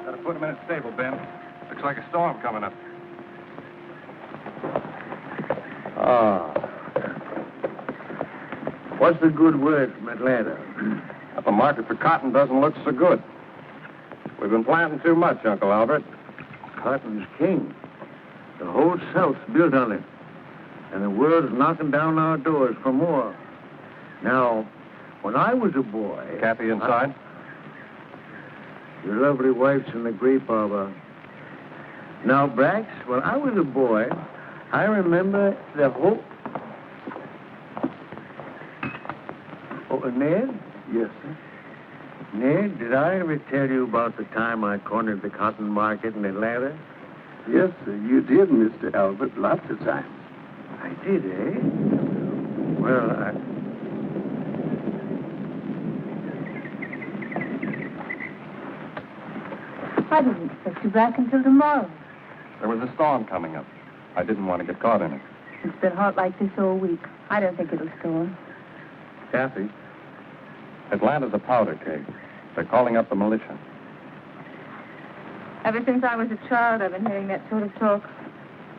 Gotta put him in a stable, Ben. Looks like a storm coming up. What's the good word from Atlanta? The market for cotton doesn't look so good. We've been planting too much, Uncle Albert. Cotton's king. The whole South's built on it. And the world's knocking down our doors for more. Now, when I was a boy... Kathy inside? Your lovely wife's in the grape arbor. Now, Brax, when I was a boy, I remember the whole... Oh, Ned? Yes, sir. Ned, did I ever tell you about the time I cornered the cotton market in Atlanta? Yes, sir, you did, Mr. Albert, lots of times. I did, eh? Well, I didn't expect you back until tomorrow. There was a storm coming up. I didn't want to get caught in it. It's been hot like this all week. I don't think it'll storm. Kathy, Atlanta's a powder keg. They're calling up the militia. Ever since I was a child, I've been hearing that sort of talk.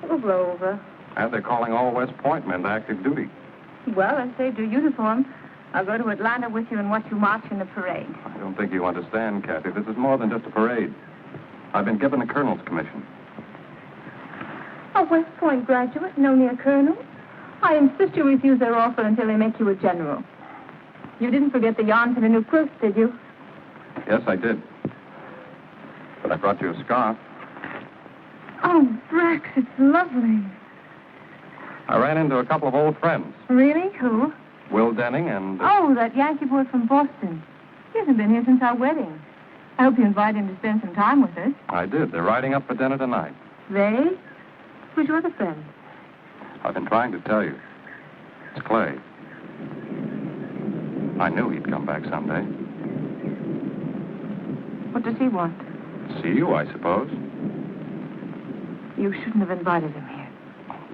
It will blow over. And they're calling all West Point men to active duty. Well, I saved your uniform. I'll go to Atlanta with you and watch you march in the parade. I don't think you understand, Kathy. This is more than just a parade. I've been given a colonel's commission. A West Point graduate, no near colonel? I insist you refuse their offer until they make you a general. You didn't forget the yarn for the new quilts, did you? Yes, I did. But I brought you a scarf. Oh, Brax, it's lovely. I ran into a couple of old friends. Really? Who? Will Denning and... Oh, that Yankee boy from Boston. He hasn't been here since our wedding. I hope you invite him to spend some time with us. I did. They're riding up for dinner tonight. They? Who's your other friend? I've been trying to tell you. It's Clay. I knew he'd come back someday. What does he want? See you, I suppose. You shouldn't have invited him here.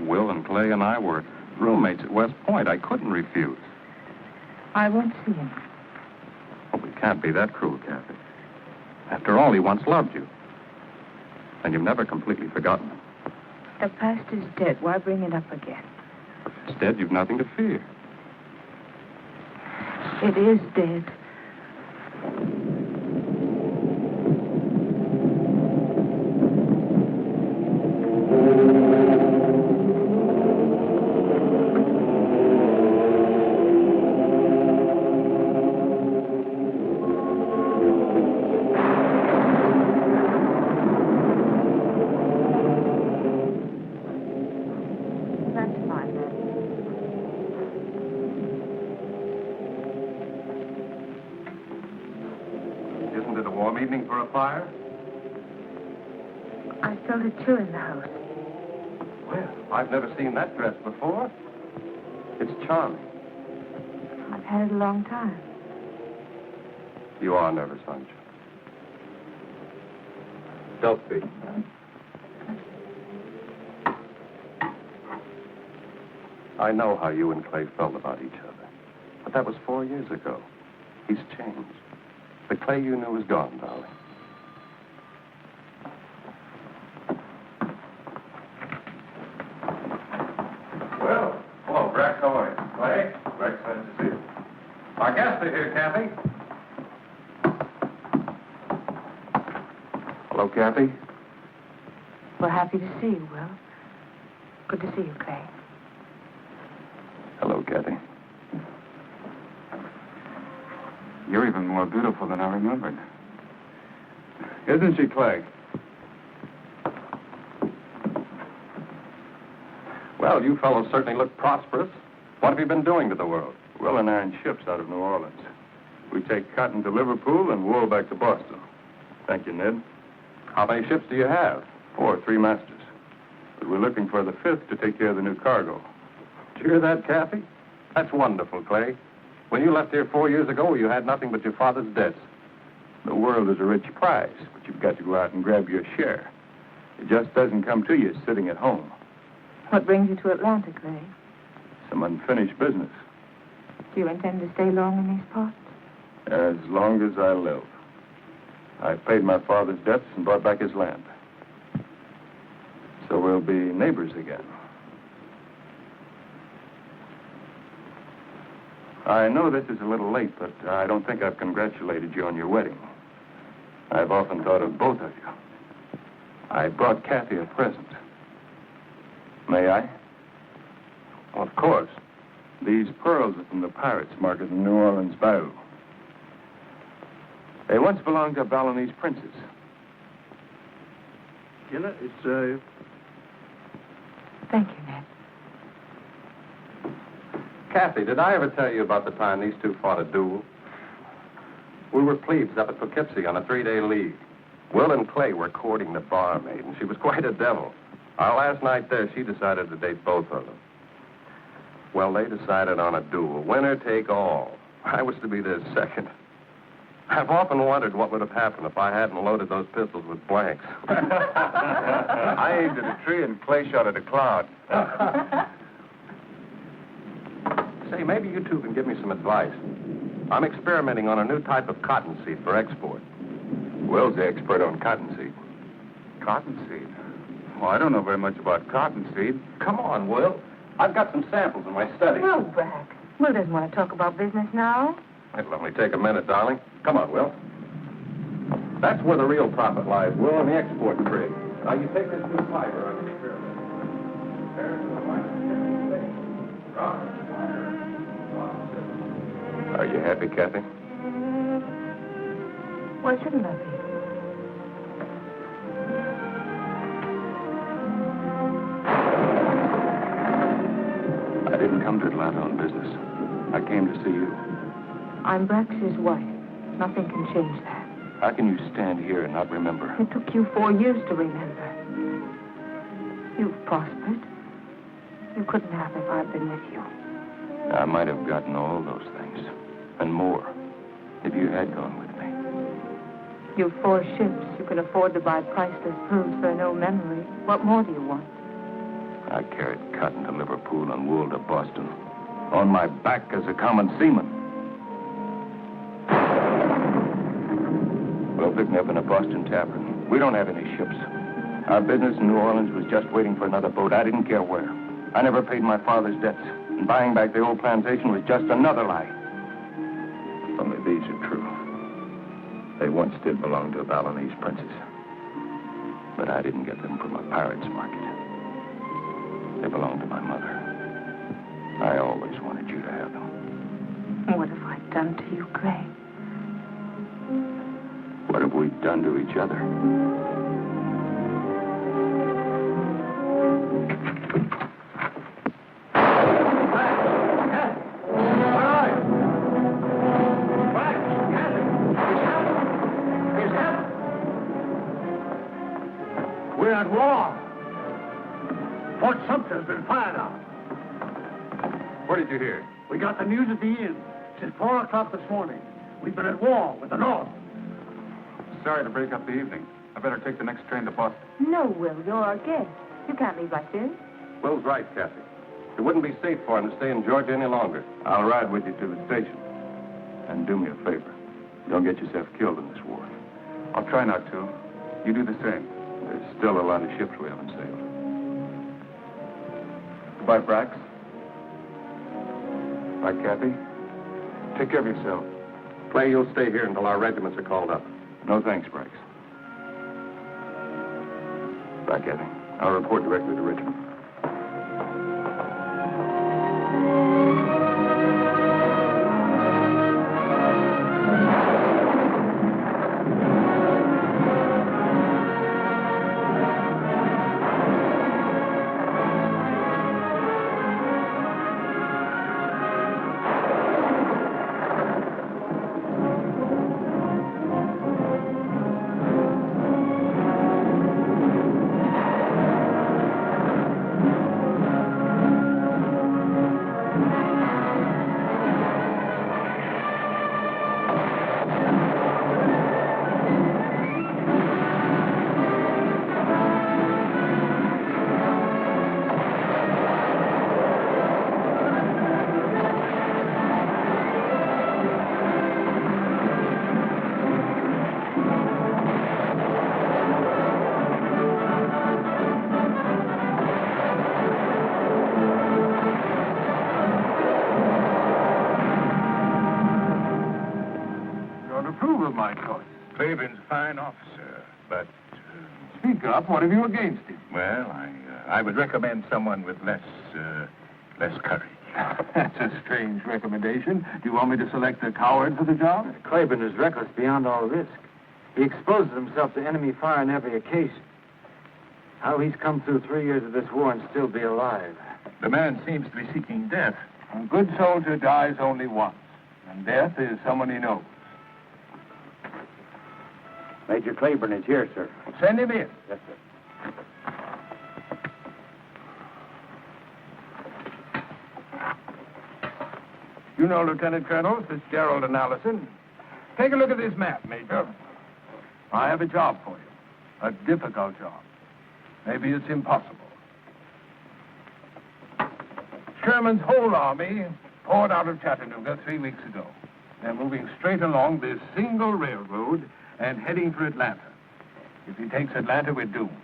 Will and Clay and I were roommates at West Point. I couldn't refuse. I won't see him. Oh, we can't be that cruel, Kathy. After all, he once loved you. And you've never completely forgotten him. The past is dead. Why bring it up again? Instead, you've nothing to fear. It is dead. Fire? I felt it too in the house. Well, I've never seen that dress before. It's charming. I've had it a long time. You are nervous, aren't you? Don't be. I know how you and Clay felt about each other. But that was 4 years ago. He's changed. The Clay you knew is gone, darling. Well, hello, Brax. How are you? Clay? Brax, nice to see you. Our guests are here, Kathy. Hello, Kathy. We're happy to see you, Will. Good to see you, Clay. Hello, Kathy. You're even more beautiful than I remembered. Isn't she, Clay? Well, you fellows certainly look prosperous. What have you been doing to the world? Will and I in ships out of New Orleans. We take cotton to Liverpool and wool back to Boston. Thank you, Ned. How many ships do you have? 4, 3 masters. But we're looking for the 5th to take care of the new cargo. Did you hear that, Kathy? That's wonderful, Clay. When you left here 4 years ago, you had nothing but your father's debts. The world is a rich prize, but you've got to go out and grab your share. It just doesn't come to you sitting at home. What brings you to Atlanta, Clay? Some unfinished business. Do you intend to stay long in these parts? As long as I live. I paid my father's debts and bought back his land. So we'll be neighbors again. I know this is a little late, but I don't think I've congratulated you on your wedding. I've often thought of both of you. I brought Kathy a present. May I? Of course. These pearls are from the pirates market in New Orleans Bayou. They once belonged to a Balinese princess. Killer, it's, Thank you, Ned. Kathy, did I ever tell you about the time these two fought a duel? We were plebes up at Poughkeepsie on a 3-day leave. Will and Clay were courting the barmaid, and she was quite a devil. Our last night there, she decided to date both of them. Well, they decided on a duel. Winner take all. I was to be their second. I've often wondered what would have happened if I hadn't loaded those pistols with blanks. I aimed at a tree and Clay shot at a cloud. Say, maybe you two can give me some advice. I'm experimenting on a new type of cottonseed for export. Will's the expert on cottonseed. Cottonseed? Well, I don't know very much about cottonseed. Come on, Will. I've got some samples in my study. No, Brack. Will doesn't want to talk about business now. It'll only take a minute, darling. Come on, Will. That's where the real profit lies, Will, in the export trade. Now, you take this new fiber on experiment. Compare it to the Are you happy, Kathy? Why shouldn't I be? I didn't come to Atlanta on business. I came to see you. I'm Brax's wife. Nothing can change that. How can you stand here and not remember? It took you 4 years to remember. You've prospered. You couldn't have if I'd been with you. I might have gotten all those things, and more, if you had gone with me. You've 4 ships. You can afford to buy priceless pearls for no memory. What more do you want? I carried cotton to Liverpool and wool to Boston, on my back as a common seaman. Well, pick me up in a Boston tavern. We don't have any ships. Our business in New Orleans was just waiting for another boat. I didn't care where. I never paid my father's debts, and buying back the old plantation was just another lie. Only these are true. They once did belong to a Balinese princess. But I didn't get them from a pirate's market. They belonged to my mother. I always wanted you to have them. What have I done to you, Clay? What have we done to each other? we're at war. Fort Sumter's been fired up. What did you hear? We got the news at the inn. Since 4 o'clock this morning, we've been at war with the North. Sorry to break up the evening. I better take the next train to Boston. No, Will, you're our guest. You can't leave like this. Will's right, Kathy. It wouldn't be safe for him to stay in Georgia any longer. I'll ride with you to the station. And do me a favor. Don't get yourself killed in this war. I'll try not to. You do the same. There's still a lot of ships we haven't sailed. Goodbye, Brax. Bye, Kathy. Take care of yourself. Clay, you'll stay here until our regiments are called up. No thanks, Brax. Bye, Kathy. I'll report directly to Richmond. fine officer, but... Speak up. What have you against him? Well, I would recommend someone with less courage. That's a strange recommendation. Do you want me to select a coward for the job? Clayburn is reckless beyond all risk. He exposes himself to enemy fire on every occasion. How he's come through 3 years of this war and still be alive. The man seems to be seeking death. A good soldier dies only once, and death is someone he knows. Major Clayburn is here, sir. Send him in. Yes, sir. You know Lieutenant Colonel Fitzgerald and Allison. Take a look at this map, Major. I have a job for you. A difficult job. Maybe it's impossible. Sherman's whole army poured out of Chattanooga 3 weeks ago. They're moving straight along this single railroad and heading for Atlanta. If he takes Atlanta, we're doomed.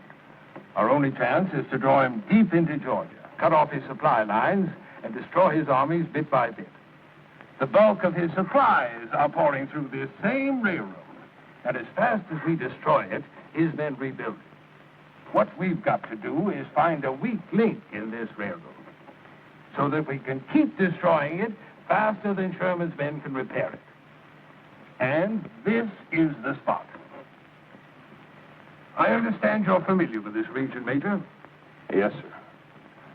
Our only chance is to draw him deep into Georgia, cut off his supply lines, and destroy his armies bit by bit. The bulk of his supplies are pouring through this same railroad. And as fast as we destroy it, his men rebuild it. What we've got to do is find a weak link in this railroad so that we can keep destroying it faster than Sherman's men can repair it. And this is the spot. I understand you're familiar with this region, Major? Yes, sir.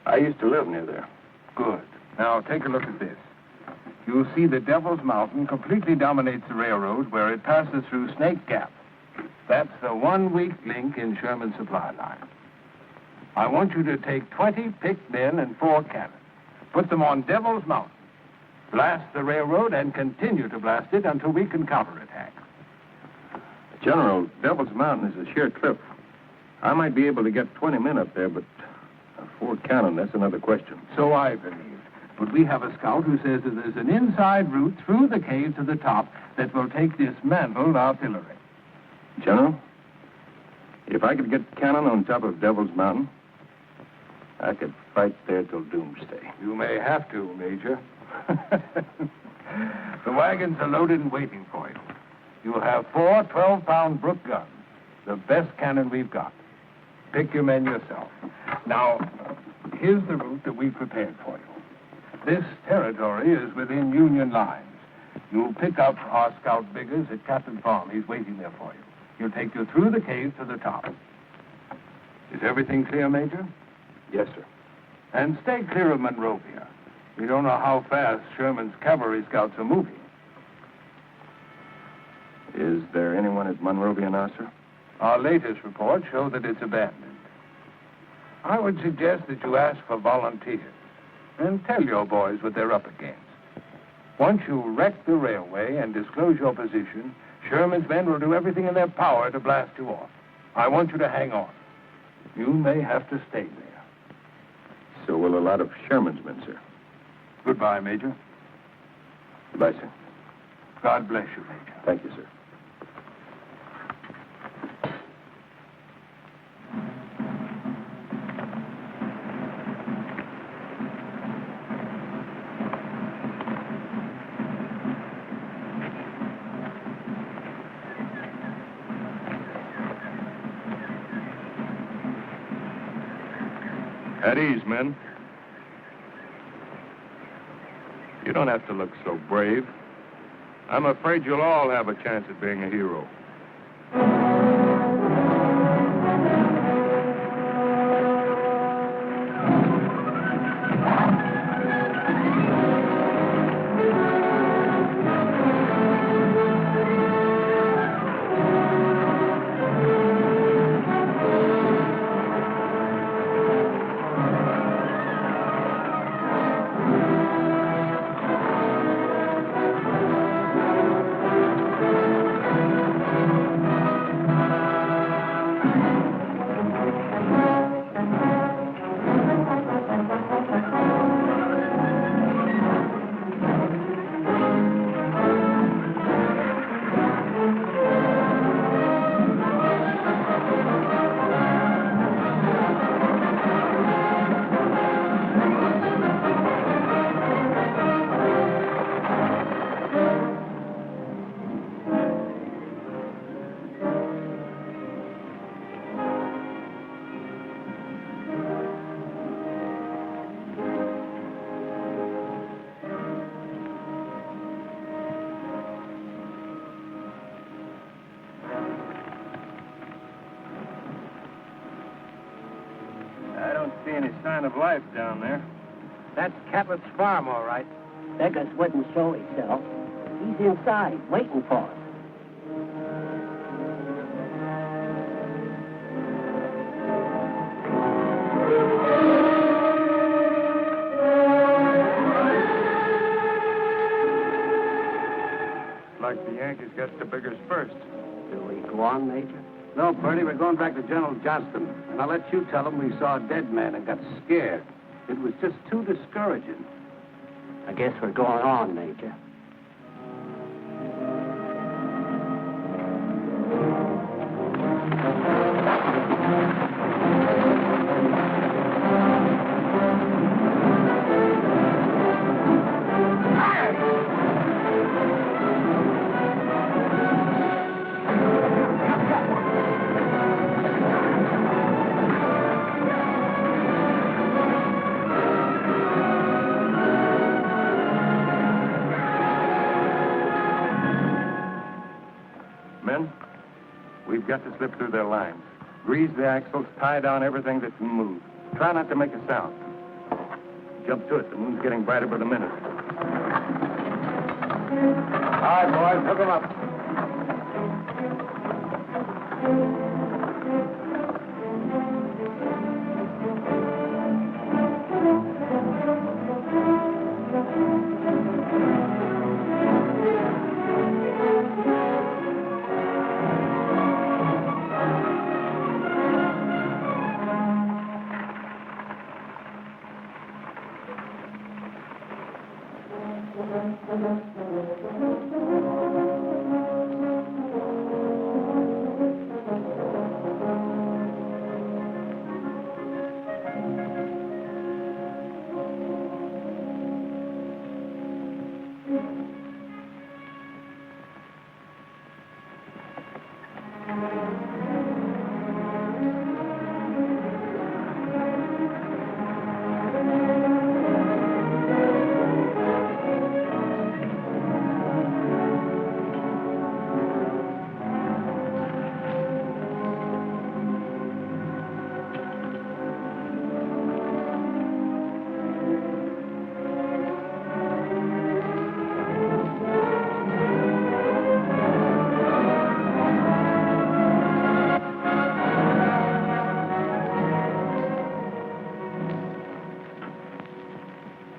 I used to live near there. Good. Now, take a look at this. You'll see the Devil's Mountain completely dominates the railroad where it passes through Snake Gap. That's the one weak link in Sherman's supply line. I want you to take 20 picked men and 4 cannons. Put them on Devil's Mountain. Blast the railroad and continue to blast it until we can counterattack. General, Devil's Mountain is a sheer cliff. I might be able to get 20 men up there, but 4 cannon, that's another question. So I believe. But we have a scout who says that there's an inside route through the cave to the top that will take dismantled artillery. General, if I could get cannon on top of Devil's Mountain, I could fight there till doomsday. You may have to, Major. The wagons are loaded and waiting for you. You'll have 4 12-pound Brook guns, the best cannon we've got. Pick your men yourself. Now, here's the route that we've prepared for you. This territory is within Union lines. You'll pick up our scout Biggers at Captain Farm. He's waiting there for you. He'll take you through the cave to the top. Is everything clear, Major? Yes, sir. And stay clear of Monrovia. We don't know how fast Sherman's cavalry scouts are moving. Is there anyone at Monrovia now, sir? Our latest reports show that it's abandoned. I would suggest that you ask for volunteers and tell your boys what they're up against. Once you wreck the railway and disclose your position, Sherman's men will do everything in their power to blast you off. I want you to hang on. You may have to stay there. So will a lot of Sherman's men, sir. Goodbye, Major. Goodbye, sir. God bless you, Major. Thank you, sir. At ease, men. You don't have to look so brave. I'm afraid you'll all have a chance at being a hero. see any sign of life down there. That's Cabot's farm, all right. Beggars wouldn't show himself. He's inside, waiting for us. Like the Yankees got the biggers first. Do we go on, Major? No, Bertie, we're going back to General Johnston. And I'll let you tell him we saw a dead man and got scared. It was just too discouraging. I guess we're going on, Major. We've got to slip through their lines. Grease the axles, tie down everything that can move. Try not to make a sound. Jump to it. The moon's getting brighter by the minute. All right, boys, hook 'em up.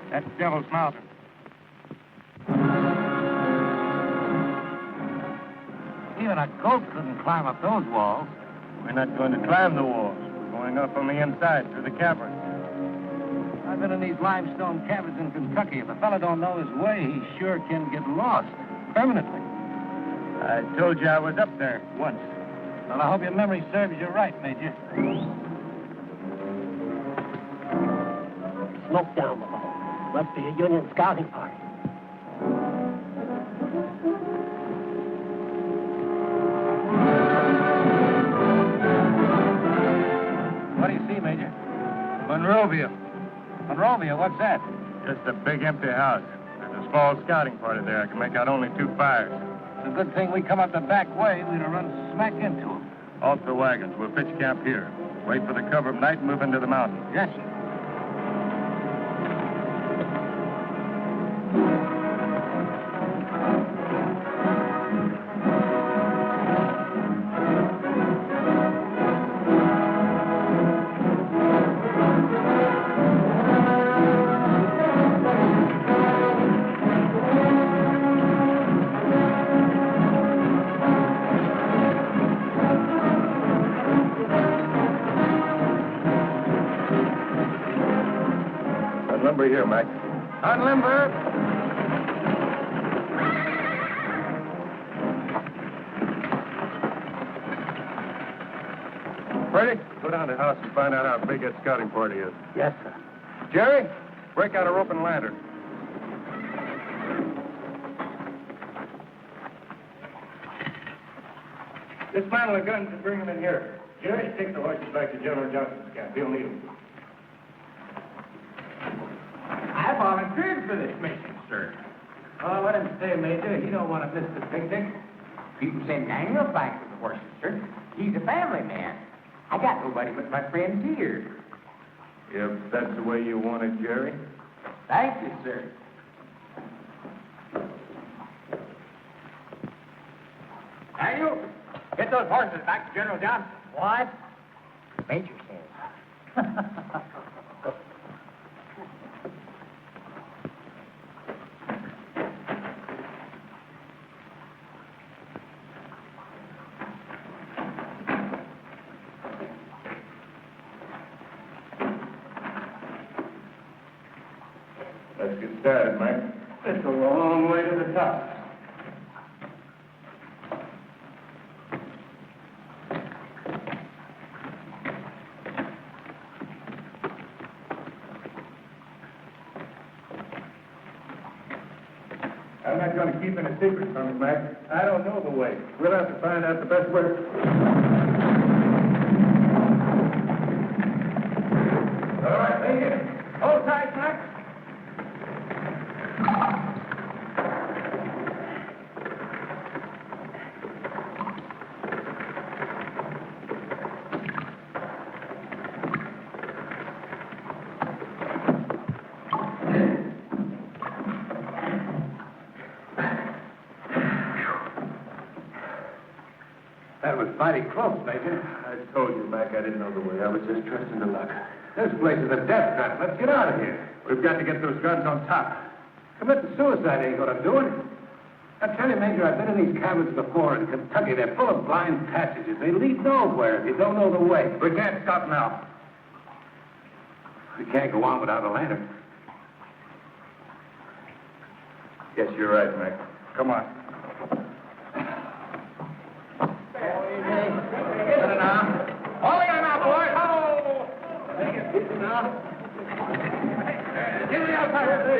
That's Devil's Mountain. Even a goat couldn't climb up those walls. We're not going to climb the walls. We're going up on the inside through the cavern. I've been in these limestone caverns in Kentucky. If a fella don't know his way, he sure can get lost. Permanently. I told you I was up there once. Well, I hope your memory serves you right, Major. Smoke down below. Must be a Union scouting party. What do you see, Major? Monrovia. Monrovia, what's that? Just a big empty house. There's a small scouting party there. I can make out only 2 fires. It's a good thing we come up the back way. We'd have run smack into them. Off the wagons. We'll pitch camp here. Wait for the cover of night and move into the mountains. Yes, sir. Unlimber here, Mac. Unlimber. Ready? Go down to the house and find out how big that scouting party is. Yes, sir. Jerry, break out a rope and lantern. Dismantle the guns and bring them in here. Jerry, take the horses back to General Johnston's camp. He'll need them. I volunteered for this mission, sir. Oh, let him stay, Major. He don't want to miss the picnic. People say Daniel fights with the horses, sir. He's a family man. I got nobody but my friends here. If that's the way you want it, Jerry. Thank you, sir. Now you get those horses back to General Johnson. What? Major says. Let's get started, Mike. It's a long way to the top. I'm not going to keep any secrets from you, Mac. I don't know the way. We'll have to find out the best way. All right, take it. Hold tight, Mac. That was mighty close, Major. I told you, Mac, I didn't know the way. I was just trusting to luck. This place is a death trap. Let's get out of here. We've got to get those guns on top. Committing suicide ain't gonna do it. I tell you, Major, I've been in these cabins before in Kentucky. They're full of blind passages. They lead nowhere if you don't know the way. We can't stop now. We can't go on without a lantern. Yes, you're right, Mac. Come on. Hold it now, boys. Hold! Take it easy now. Get me outside here.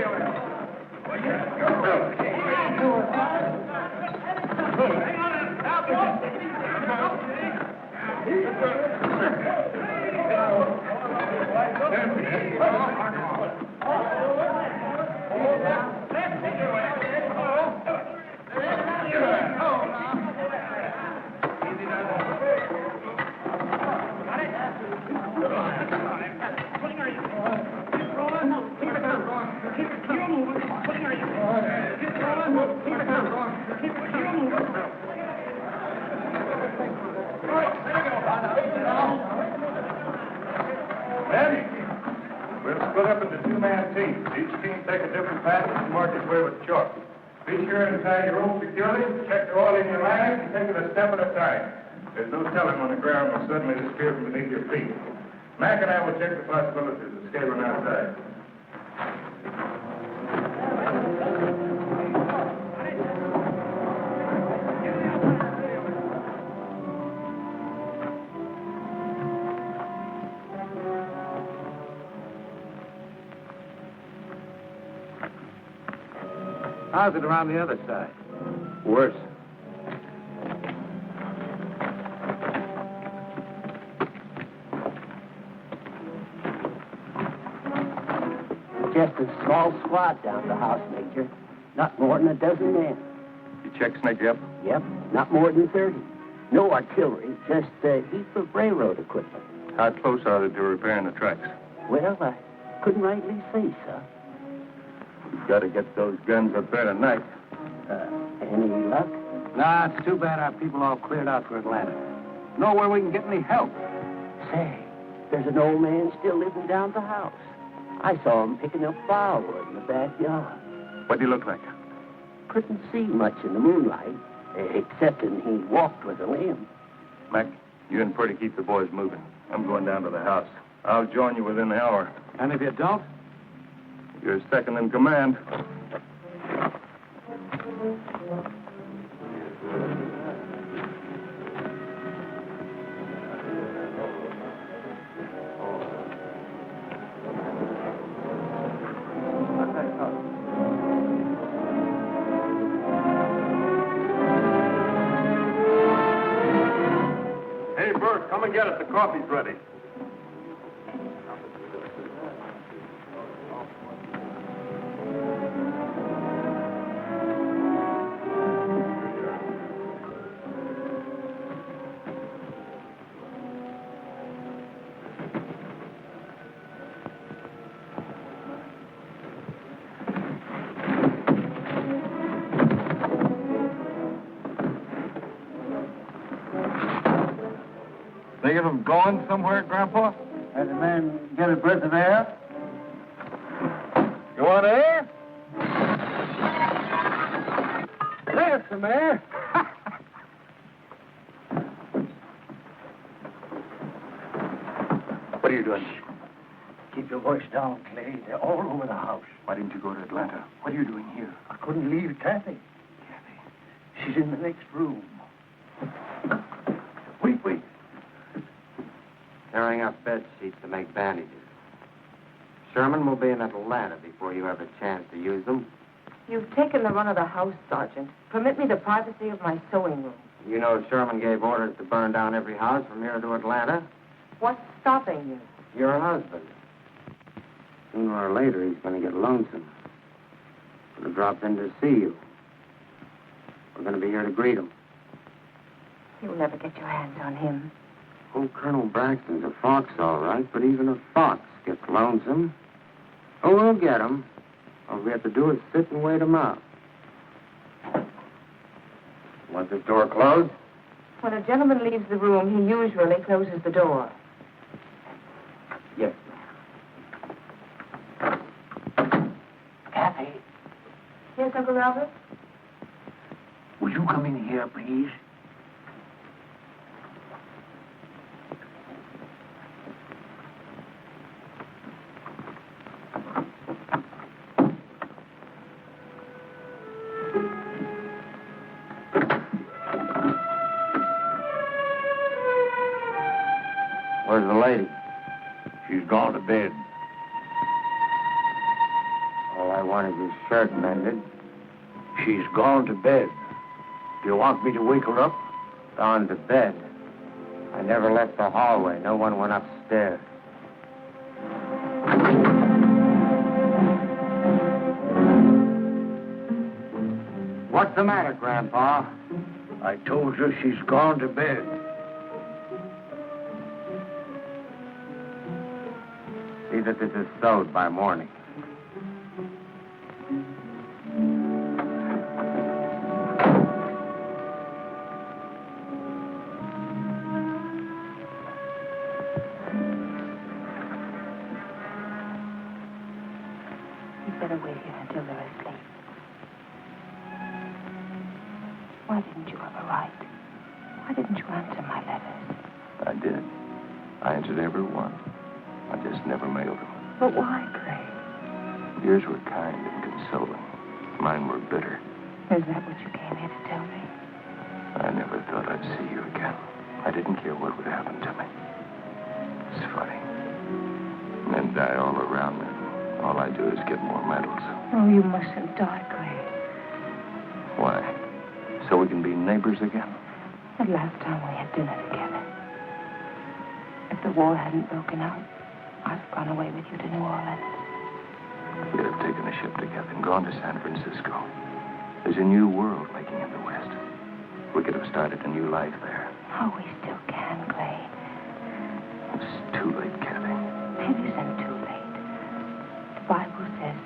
We'll split up into two-man teams. Each team take a different passage and mark its way with chalk. Be sure and tie your rope securely, check the oil in your lines, and take it a step at a time. There's no telling when the ground will suddenly disappear from beneath your feet. Mac and I will check the possibilities of escaping outside. How's it around the other side? Worse. Just a small squad down the house, Major. Not more than a dozen men. You check Snake up? Yep, not more than 30. No artillery, just a heap of railroad equipment. How close are they to repairing the tracks? Well, I couldn't rightly say, sir. We've got to get those guns up there tonight. Any luck? Nah, it's too bad our people all cleared out for Atlanta. Nowhere we can get any help. Say, there's an old man still living down the house. I saw him picking up firewood in the backyard. What do you look like? Couldn't see much in the moonlight, excepting he walked with a limp. Mac, you and Purdy keep the boys moving. I'm going down to the house. I'll join you within the hour. And if you don't? You're second in command. Hey, Bert, come and get it. The coffee's ready. hear them going somewhere, Grandpa? Has the man get a breath of air? You want air? There's some air. What are you doing? Keep your voice down, Clay. They're all over the house. Why didn't you go to Atlanta? What are you doing here? I couldn't leave Kathy. She's in the next room. Wait. Tearing up bed sheets to make bandages. Sherman will be in Atlanta before you have a chance to use them. You've taken the run of the house, Sergeant. Permit me the privacy of my sewing room. You know Sherman gave orders to burn down every house from here to Atlanta. What's stopping you? Your husband. Sooner or later, he's going to get lonesome. Going to drop in to see you. We're going to be here to greet him. You'll never get your hands on him. Oh, Colonel Braxton's a fox, all right, but even a fox gets lonesome. Oh, we'll get him. All we have to do is sit and wait him out. Want this door closed? When a gentleman leaves the room, he usually closes the door. Yes. Kathy, Yes, Uncle Robert? would you come in here, please? Where's the lady? She's gone to bed. All I want is his shirt mended. She's gone to bed. Do you want me to wake her up? Gone to bed. I never left the hallway. No one went upstairs. What's the matter, Grandpa? I told you she's gone to bed. See that this is sewed by morning. You'd better wait here until they're asleep. Why didn't you ever write? Why didn't you answer my letters? I did. I answered every one. I just never mailed them. But why, Clay? Yours were kind and consoling. Mine were bitter. Is that what you came here to tell me? I never thought I'd see you again. I didn't care what would happen to me. It's funny. Men die all around me. All I do is get more medals. Oh, you mustn't die, Clay. Why? So we can be neighbors again? The last time we had dinner together. If the war hadn't broken out, I'd have gone away with you to New Orleans. We'd have taken a ship together and gone to San Francisco. There's a new world making in the West. We could have started a new life there. Oh, we still can, Clay. It's too late, Kathy. It isn't too late. The Bible says,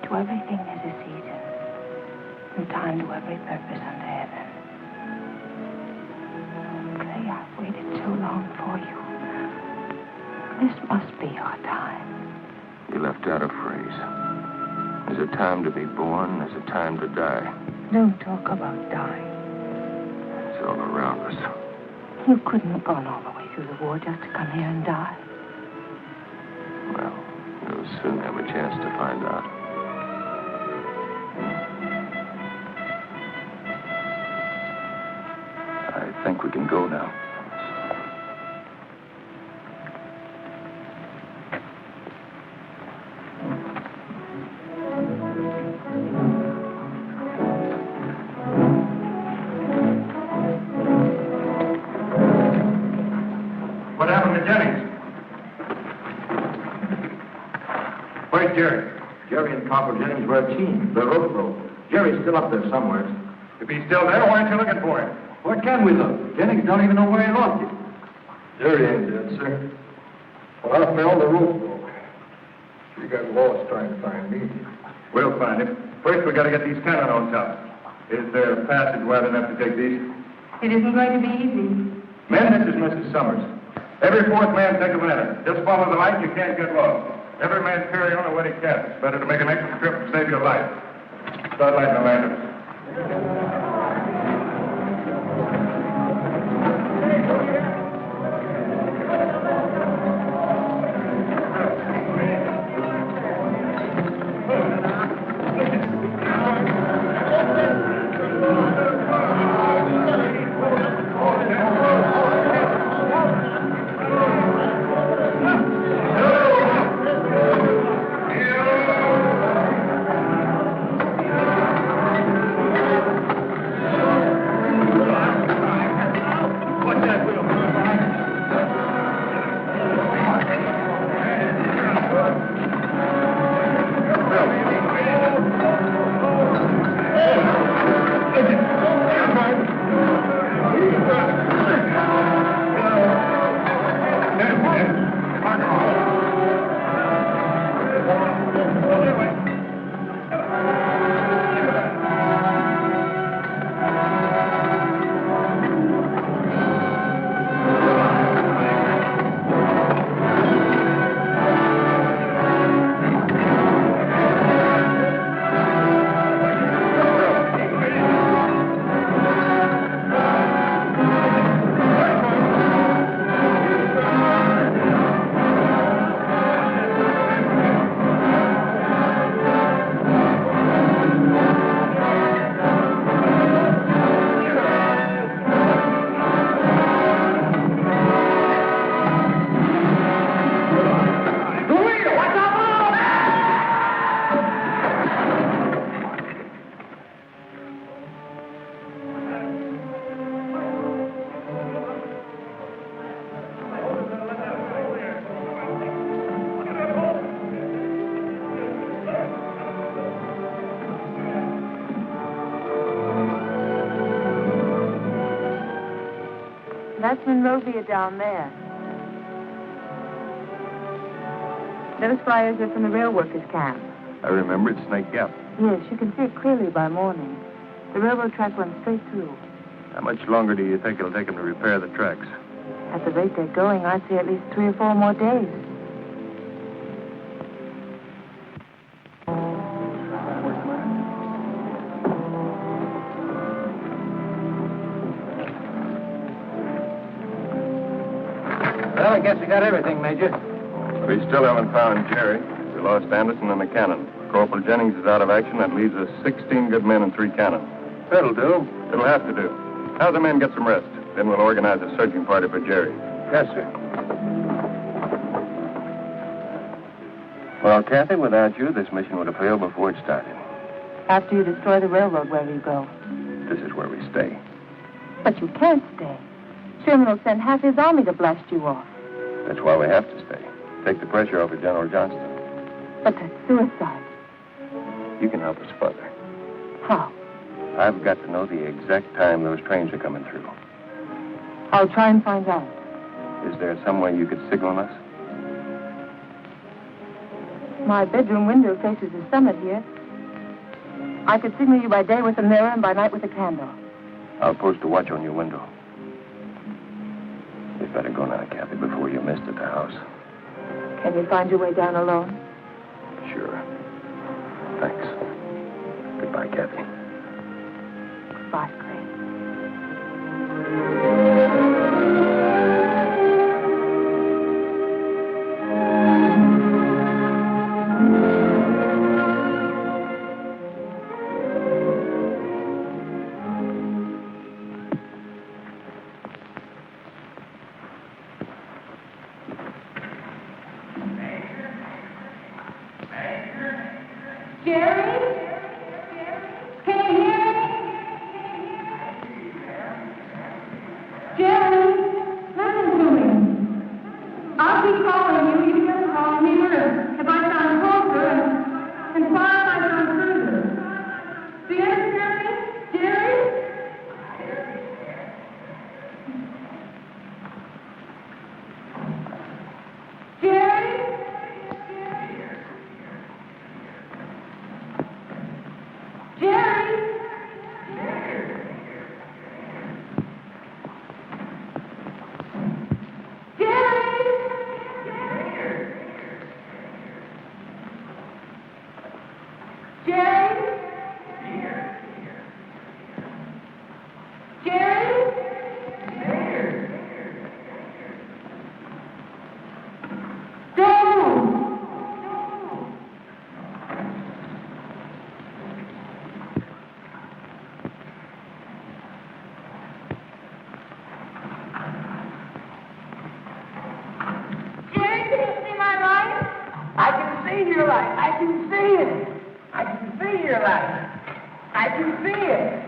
to everything there's a season, and time to every purpose under heaven. Clay, I've waited so long for you. This must be your time. You left out a phrase. There's a time to be born, there's a time to die. Don't talk about dying. It's all around us. You couldn't have gone all the way through the war just to come here and die. Well, you'll soon have a chance to find out. I think we can go now. What happened to Jennings? Where's Jerry? Jerry and Corporal Jennings were a team. The rope broke. Jerry's still up there somewhere. If he's still there, why aren't you looking for him? Where can we look? Jennings don't even know where he lost it. Jerry ain't dead, sir. Well, I fell, the rope broke. You got lost trying to find me. We'll find him. First, we got to get these cannon on top. Is there a passage wide enough to take these? It isn't going to be easy. Men, this is Mrs. Summers. Every fourth man take a lantern. Just follow the light, you can't get lost. Every man carry on a what he can. It's better to make an extra trip and save your life. Start lighting the lanterns. That's Monrovia down there. Those flyers are from the rail workers' camp. I remember it's Snake Gap. Yes, you can see it clearly by morning. The railroad track runs straight through. How much longer do you think it'll take them to repair the tracks? At the rate they're going, I'd say at least 3 or 4 more days. Well, I guess we got everything, Major. We still haven't found Jerry. We lost Anderson and the cannon. Corporal Jennings is out of action. That leaves us 16 good men and 3 cannon. That'll do. It'll have to do. Have the men get some rest. Then we'll organize a searching party for Jerry. Yes, sir. Well, Kathy, without you, this mission would have failed before it started. After you destroy the railroad, where do you go? This is where we stay. But you can't stay. Sherman will send half his army to blast you off. That's why we have to stay. Take the pressure off of General Johnston. But that's suicide. You can help us further. How? I've got to know the exact time those trains are coming through. I'll try and find out. Is there some way you could signal us? My bedroom window faces the summit here. I could signal you by day with a mirror and by night with a candle. I'll post a watch on your window. We'd better go now, Kathy, before you're missed at the house. Can you find your way down alone? Sure. Thanks. Goodbye, Kathy. Goodbye, Clay. see your light. I can see it. I can see your light. I can see it.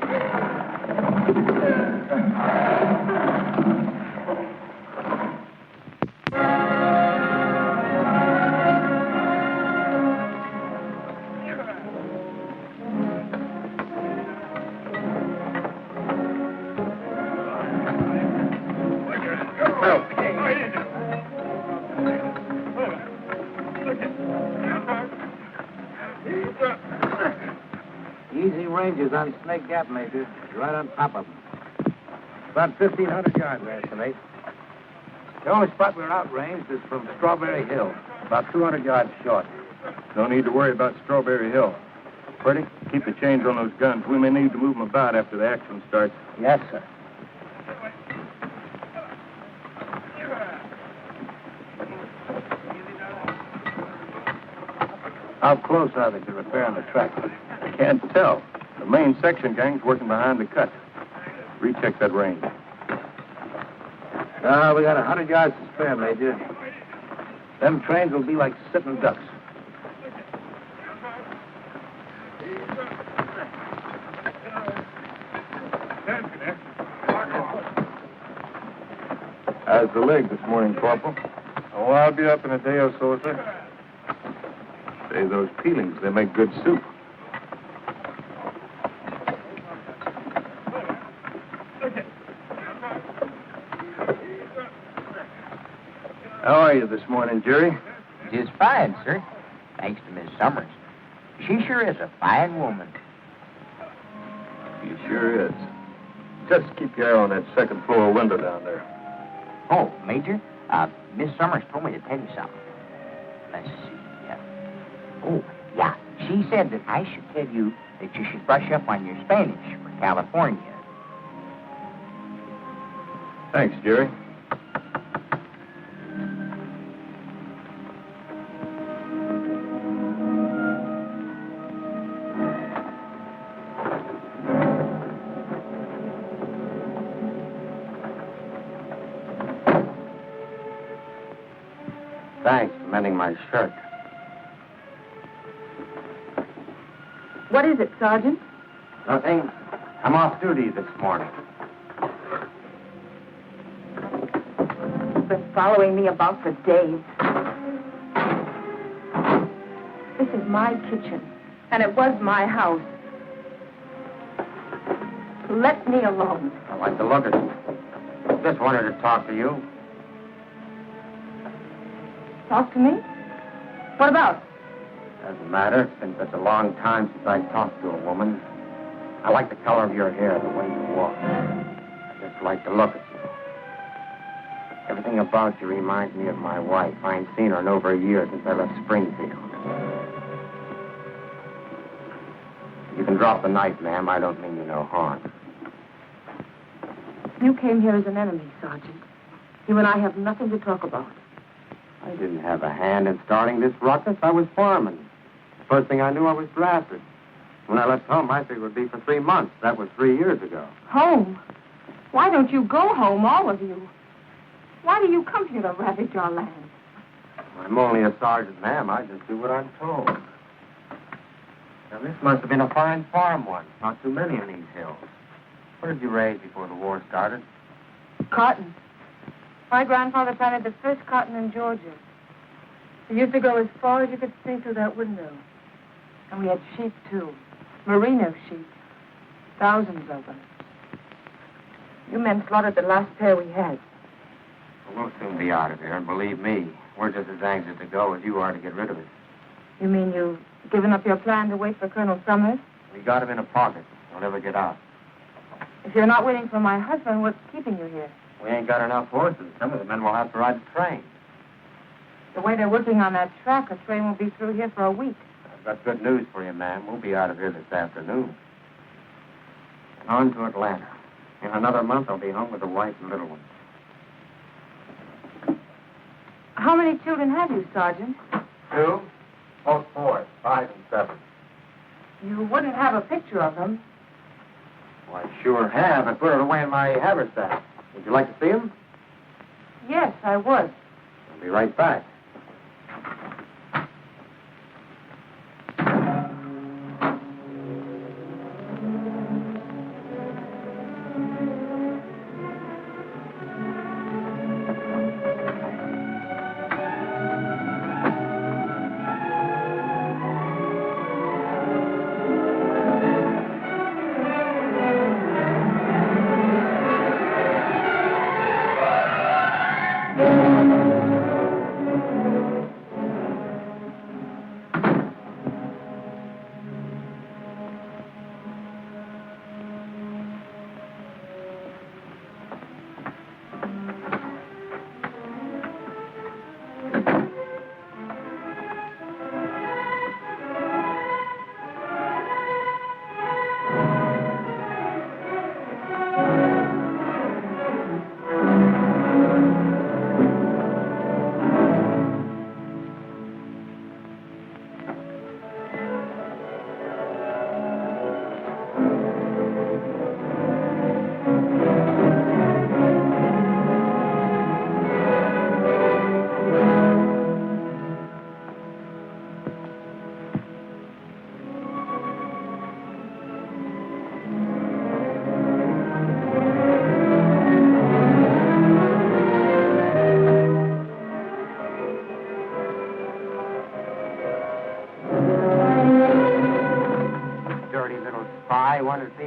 Easy ranges on Snake Gap, Major. Right on top of them. About 1,500 yards, I estimate. The only spot we're outranged is from Strawberry Hill, about 200 yards short. No need to worry about Strawberry Hill. Pretty, keep the change on those guns. We may need to move them about after the action starts. Yes, sir. How close are they to repairing the track? I can't tell. The main section gang's working behind the cut. Recheck that range. We got 100 yards to spare, Major. Them trains will be like sitting ducks. How's the leg this morning, Corporal? Oh, I'll be up in a day or so, sir. Say, those peelings, they make good soup. How are you this morning, Jerry? Just fine, sir. Thanks to Miss Summers. She sure is a fine woman. She sure is. Just keep your eye on that second floor window down there. Oh, Major, Miss Summers told me to tell you something. Let's see. Oh, yeah. She said that I should tell you that you should brush up on your Spanish for California. Thanks, Jerry. Thanks for mending my shirt. What is it, Sergeant? Nothing. I'm off duty this morning. You've been following me about for days. This is my kitchen, and it was my house. Let me alone. I like the look of it. Just wanted to talk to you. Talk to me? What about? Doesn't matter. It's been such a long time since I talked to a woman. I like the color of your hair, the way you walk. I just like to look at you. Everything about you reminds me of my wife. I ain't seen her in over a year since I left Springfield. You can drop the knife, ma'am. I don't mean you no harm. You came here as an enemy, Sergeant. You and I have nothing to talk about. I didn't have a hand in starting this ruckus. I was foreman. First thing I knew, I was drafted. When I left home, I figured it would be for 3 months. That was 3 years ago. Home? Why don't you go home, all of you? Why do you come here to ravage our land? I'm only a sergeant, ma'am. I just do what I'm told. Now, this must have been a fine farm once. Not too many in these hills. What did you raise before the war started? Cotton. My grandfather planted the first cotton in Georgia. We used to go as far as you could see through that window. And we had sheep, too. Merino sheep. Thousands of them. You men slaughtered the last pair we had. Well, we'll soon be out of here, and believe me, we're just as anxious to go as you are to get rid of it. You mean you've given up your plan to wait for Colonel Summers? We got him in a pocket. He'll never get out. If you're not waiting for my husband, what's keeping you here? We ain't got enough horses. Some of the men will have to ride the train. The way they're working on that track, a train will be through here for a week. I've got good news for you, ma'am. We'll be out of here this afternoon. And on to Atlanta. In another month, I'll be home with the wife and little ones. How many children have you, Sergeant? 2. Both boys, 5 and 7. You wouldn't have a picture of them. Well, I sure have. I put it away in my haversack. Would you like to see them? Yes, I would. I'll be right back.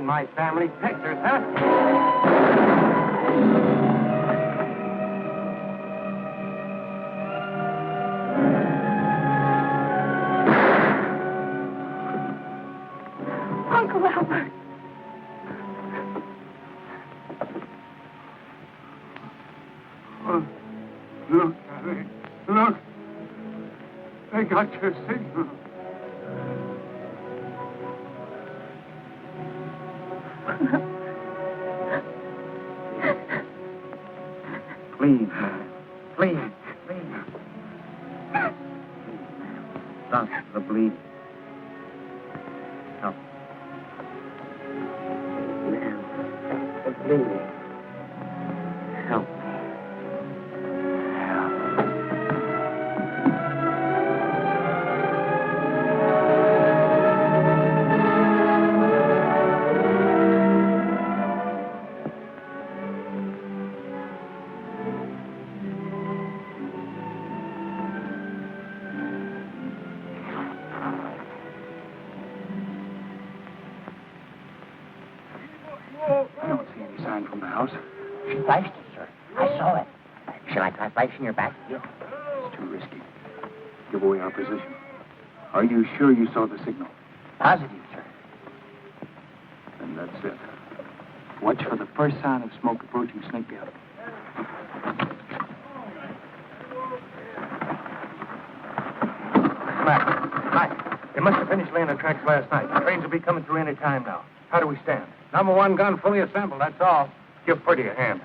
seen my family pictures, huh? Uncle Albert. Oh, look, Harry. Look. They got your signal. Please, man. Please. Stop the bleeding. Help. Ma'am, the bleeding. Help. I don't see any sign from the house. She flashed it, sir. I saw it. Shall I try flashing your back again? It's too risky. Give away our position. Are you sure you saw the signal? Positive, sir. Then that's it. Watch for the first sign of smoke approaching Snake Gap. Mac, they must have finished laying the tracks last night. The trains will be coming through any time now. How do we stand? Number one gun fully assembled, that's all. Give Purdy a hand.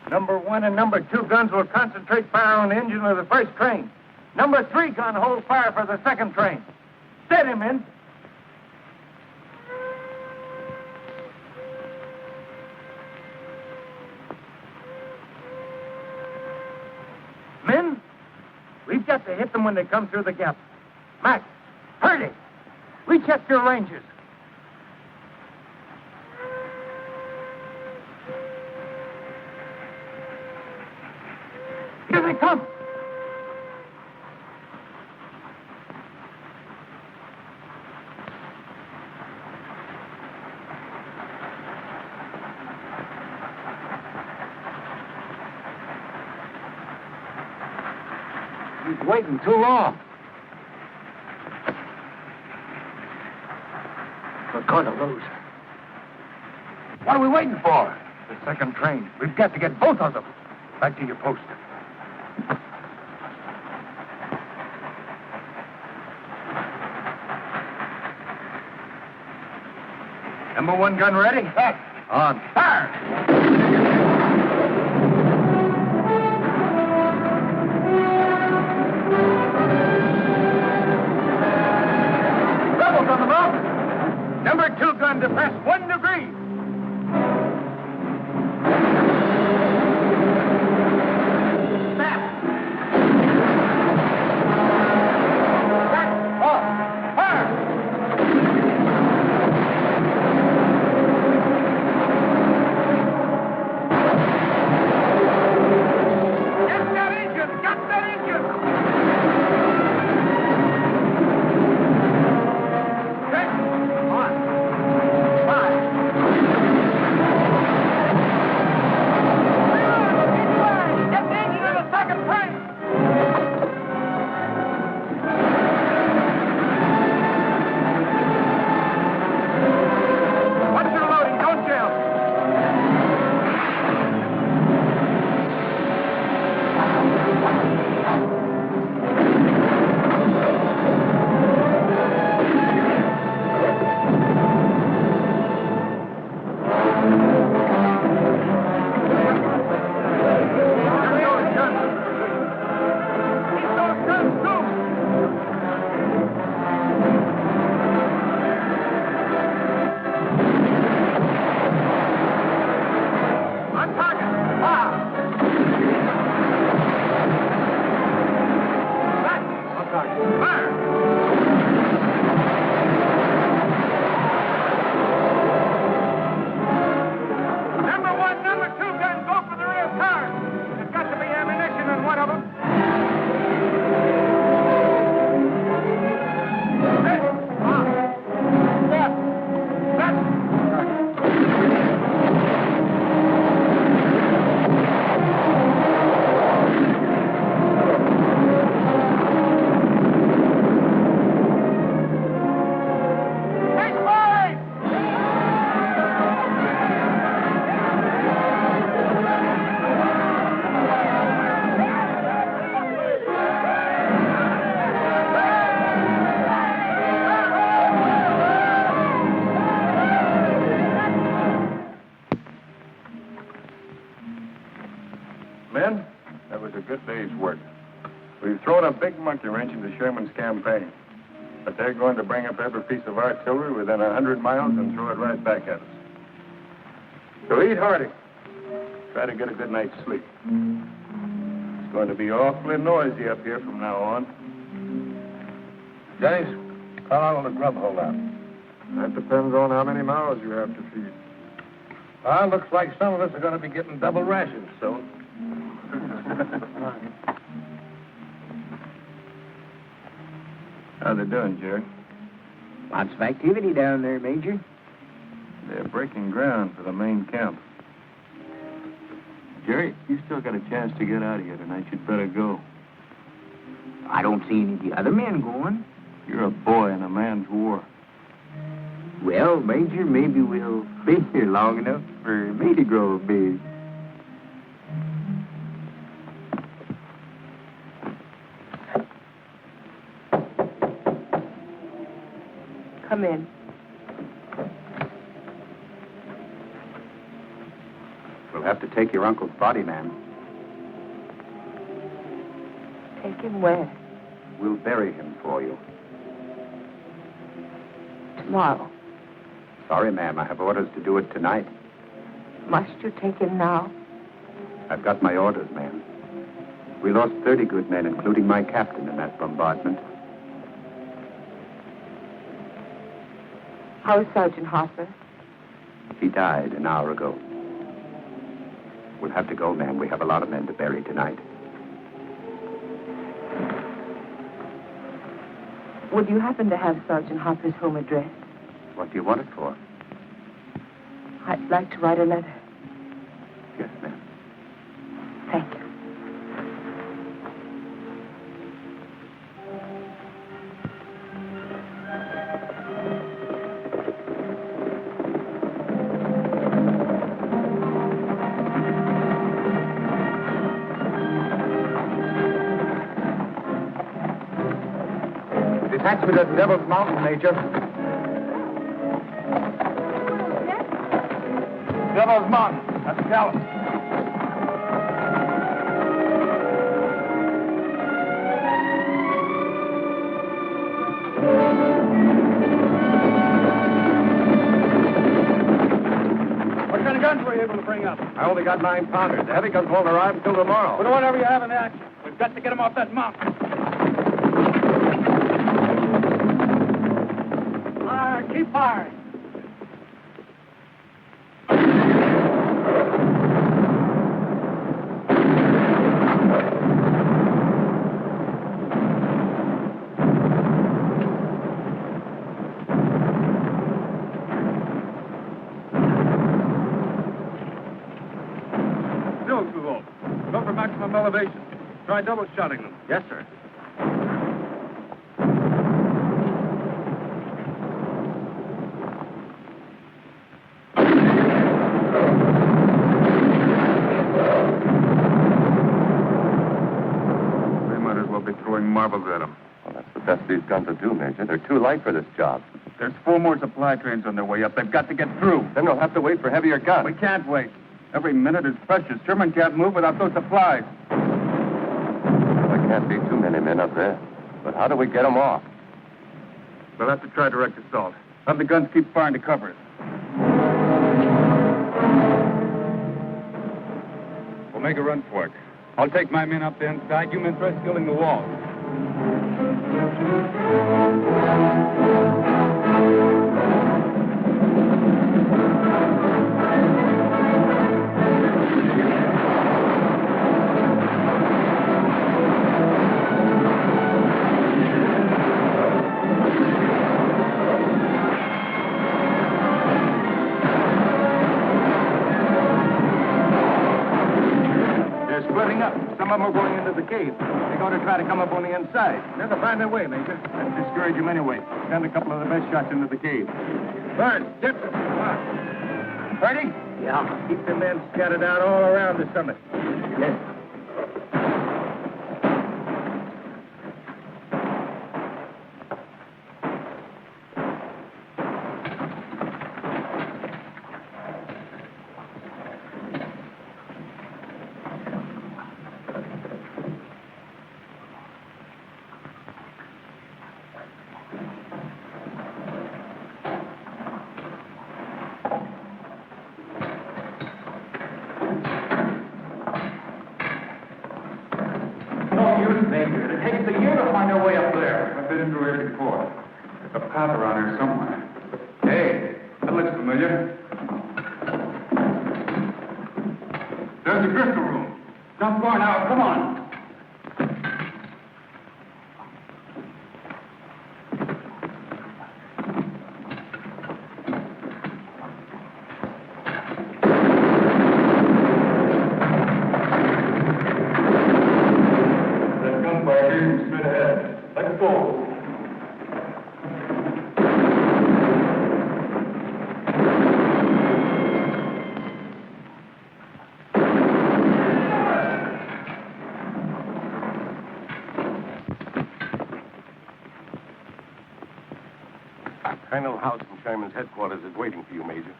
Number one and number two guns will concentrate fire on the engine of the first train. Number three gun hold fire for the second train. Steady, men. Men, we've got to hit them when they come through the gap. Mac, Purdy, recheck your ranges. Here they come. He's waiting too long. We're going to lose. What are we waiting for? The second train. We've got to get both of them. Back to your post. Number one gun ready? Set. On. Fire! Rebels on the mount. Number two gun depressed 1 degree. good day's work. We've thrown a big monkey wrench into Sherman's campaign. But they're going to bring up every piece of artillery within 100 miles and throw it right back at us. So eat hearty. Try to get a good night's sleep. It's going to be awfully noisy up here from now on. Guys, how long will the grub hold out? That depends on how many mouths you have to feed. Well, looks like some of us are going to be getting double rations soon. How they doing, Jerry? Lots of activity down there, Major. They're breaking ground for the main camp. Jerry, you still got a chance to get out of here tonight. You'd better go. I don't see any of the other men going. You're a boy in a man's war. Well, Major, maybe we'll be here long enough for me to grow a beard. Come in. We'll have to take your uncle's body, ma'am. Take him where? We'll bury him for you. Tomorrow. Sorry, ma'am. I have orders to do it tonight. Must you take him now? I've got my orders, ma'am. We lost 30 good men, including my captain, in that bombardment. How is Sergeant Harper? He died an hour ago. We'll have to go, ma'am. We have a lot of men to bury tonight. Would you happen to have Sergeant Harper's home address? What do you want it for? I'd like to write a letter. Yes, ma'am. Thank you. Detachment at Devil's Mountain, Major. Devil's Mountain. That's Dallas. What kind of guns were you able to bring up? I only got 9 pounders. The heavy guns won't arrive until tomorrow. Put whatever you have in action. We've got to get them off that mountain. Keep firing. Still too low. Go for maximum elevation. Try double shotting them. Yes, sir. Marbles at them. Well, that's the best these guns will do, Major. They're too light for this job. There's 4 more supply trains on their way up. They've got to get through. Then they'll have to wait for heavier guns. We can't wait. Every minute is precious. Sherman can't move without those supplies. There can't be too many men up there. But how do we get them off? We'll have to try direct assault. Have the guns keep firing to cover it. We'll make a run for it. I'll take my men up the inside. You men try scaling the wall. Splitting up. Some of them are going into the cave. They're going to try to come up on the inside. They'll find their way, Major. Let's discourage them anyway. Send a couple of the best shots into the cave. Burn, Gibson, come on. Ready? Yeah. Keep the men scattered out all around the summit. Yes. a path around here somewhere. Hey, that looks familiar. There's the crystal room. Jump for now, come on. Colonel House from Sherman's headquarters is waiting for you, Major.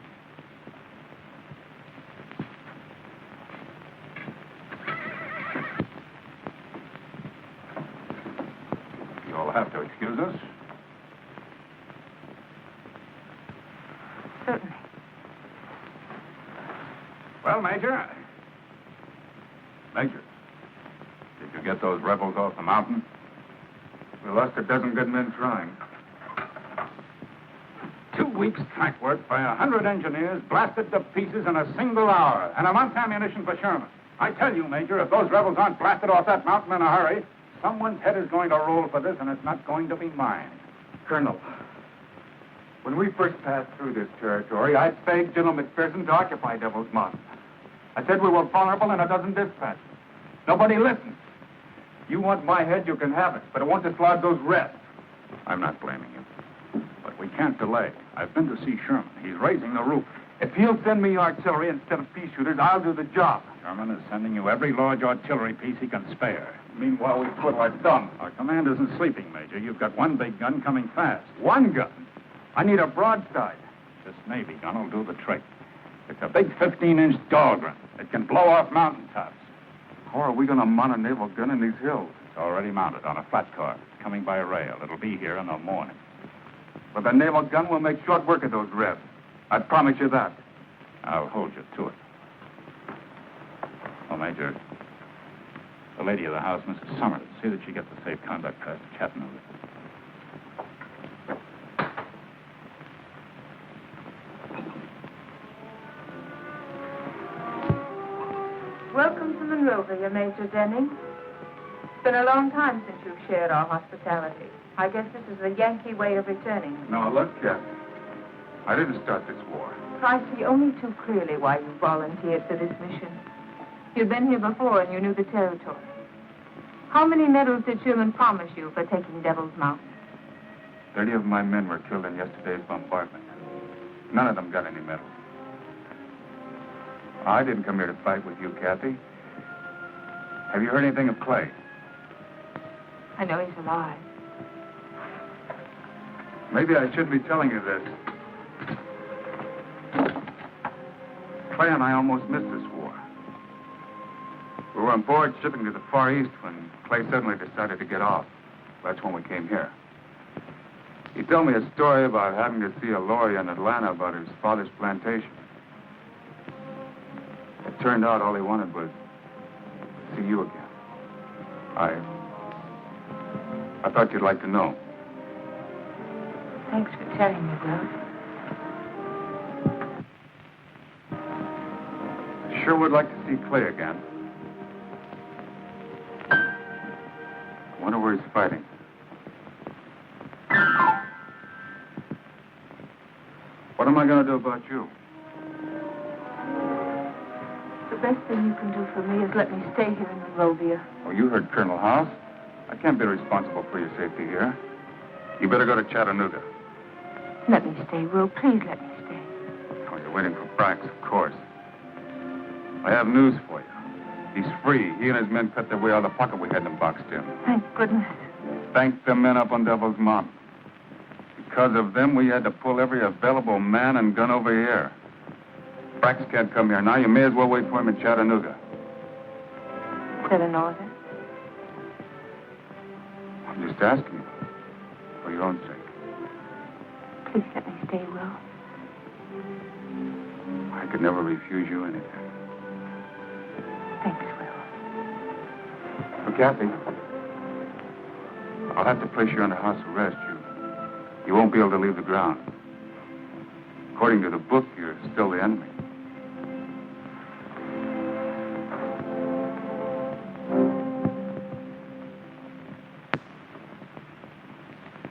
You'll have to excuse us. Certainly. Well, Major. Major, did you get those rebels off the mountain? We lost a dozen good men trying. 2 weeks' track work by 100 engineers blasted to pieces in a single hour, and a month's ammunition for Sherman. I tell you, Major, if those rebels aren't blasted off that mountain in a hurry, someone's head is going to roll for this, and it's not going to be mine. Colonel, when we first passed through this territory, I begged General McPherson to occupy Devil's Mountain. I said we were vulnerable in a dozen dispatches. Nobody listened. You want my head, you can have it, but it won't dislodge those rest. I'm not blaming you. But we can't delay. I've been to see Sherman. He's raising the roof. If he'll send me artillery instead of pea shooters, I'll do the job. Sherman is sending you every large artillery piece he can spare. Meanwhile, we put our thumb. Our command isn't sleeping, Major. You've got one big gun coming fast. One gun? I need a broadside. This Navy gun will do the trick. It's a big 15-inch Dahlgren. It can blow off mountaintops. How are we going to mount a naval gun in these hills? It's already mounted on a flat car. It's coming by rail. It'll be here in the morning. But the naval gun will make short work of those Rebs. I promise you that. I'll hold you to it. Oh, Major, the lady of the house, Mrs. Summers, see that she gets the safe conduct past Chattanooga. Welcome to Monrovia, Major Denning. It's been a long time since you've shared our hospitality. I guess this is the Yankee way of returning. No, look, Captain. I didn't start this war. I see only too clearly why you volunteered for this mission. You'd been here before and you knew the territory. How many medals did Sherman promise you for taking Devil's Mountain? 30 of my men were killed in yesterday's bombardment. None of them got any medals. I didn't come here to fight with you, Kathy. Have you heard anything of Clay? I know he's alive. Maybe I shouldn't be telling you this. Clay and I almost missed this war. We were on board shipping to the Far East when Clay suddenly decided to get off. That's when we came here. He told me a story about having to see a lawyer in Atlanta about his father's plantation. It turned out all he wanted was to see you again. I thought you'd like to know. Thanks for telling me, Will. Sure would like to see Clay again. Wonder where he's fighting. What am I going to do about you? The best thing you can do for me is let me stay here in Monrovia. Oh, you heard Colonel House. I can't be responsible for your safety here. You better go to Chattanooga. Let me stay, Will. Please let me stay. Oh, you're waiting for Brax, of course. I have news for you. He's free. He and his men cut their way out of the pocket we had them boxed in. Thank goodness. Thank the men up on Devil's Mountain. Because of them, we had to pull every available man and gun over here. Brax can't come here now. You may as well wait for him in Chattanooga. Is that an order? I'm just asking you. For your own sake. Please let me stay, Will. I could never refuse you anything. Thanks, Will. For Kathy, I'll have to place you under house arrest. You won't be able to leave the ground. According to the book, you're still the enemy.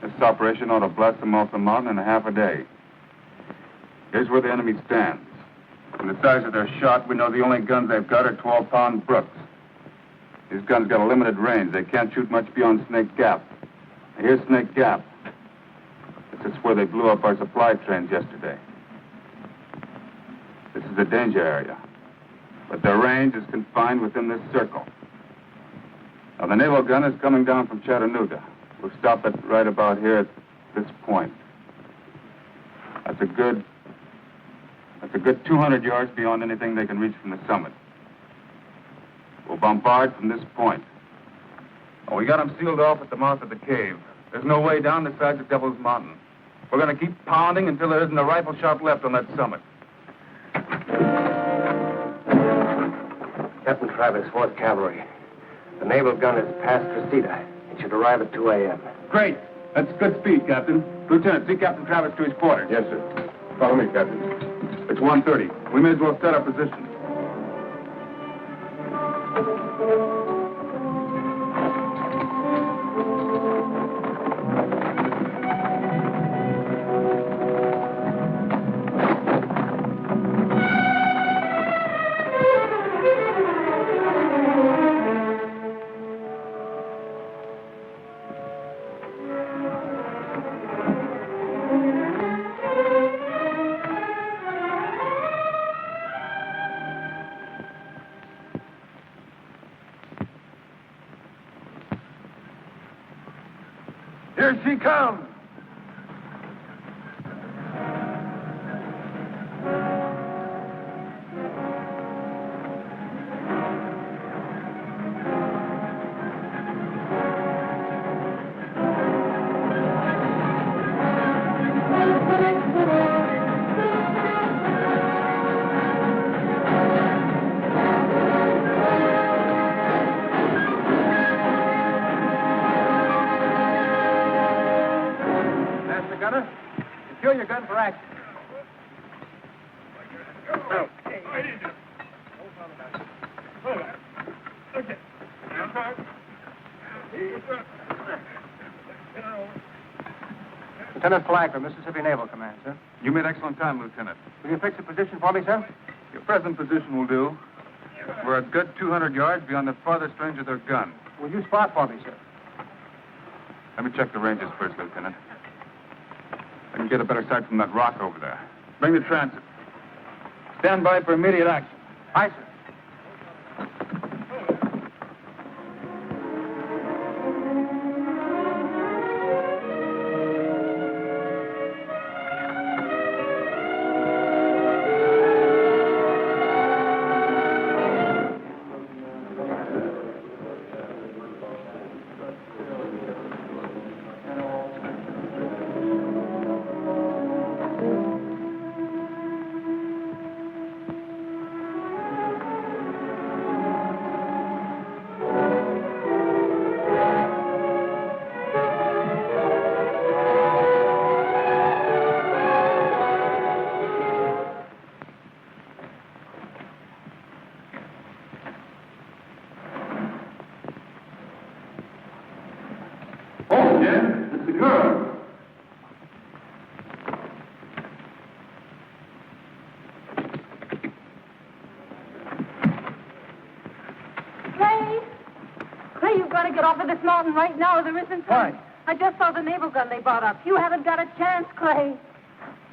This operation ought to blast them off the mountain in a half a day. Here's where the enemy stands. From the size of their shot, we know the only guns they've got are 12-pound Brooks. These guns got a limited range. They can't shoot much beyond Snake Gap. Here's Snake Gap. This is where they blew up our supply trains yesterday. This is the danger area. But their range is confined within this circle. Now, the naval gun is coming down from Chattanooga. We'll stop it right about here at this point. That's a good 200 yards beyond anything they can reach from the summit. We'll bombard from this point. Oh, we got them sealed off at the mouth of the cave. There's no way down the sides of Devil's Mountain. We're going to keep pounding until there isn't a rifle shot left on that summit. Captain Travis, 4th Cavalry. The naval gun is past Reseda. It should arrive at 2 a.m. Great. That's good speed, Captain. Lieutenant, see Captain Travis to his quarters. Yes, sir. Follow me, Captain. It's 1:30. We may as well set our position. Here she comes. Secure your gun for action. Lieutenant Flagler, Mississippi Naval Command, sir. You made excellent time, Lieutenant. Will you fix a position for me, sir? Your present position will do. We're a good 200 yards beyond the farthest range of their gun. Will you spot for me, sir? Let me check the ranges first, Lieutenant. I can get a better sight from that rock over there. Bring the transit. Stand by for immediate action. Aye, sir. This mountain right now, there isn't time. Why? I just saw the naval gun they brought up. You haven't got a chance, Clay.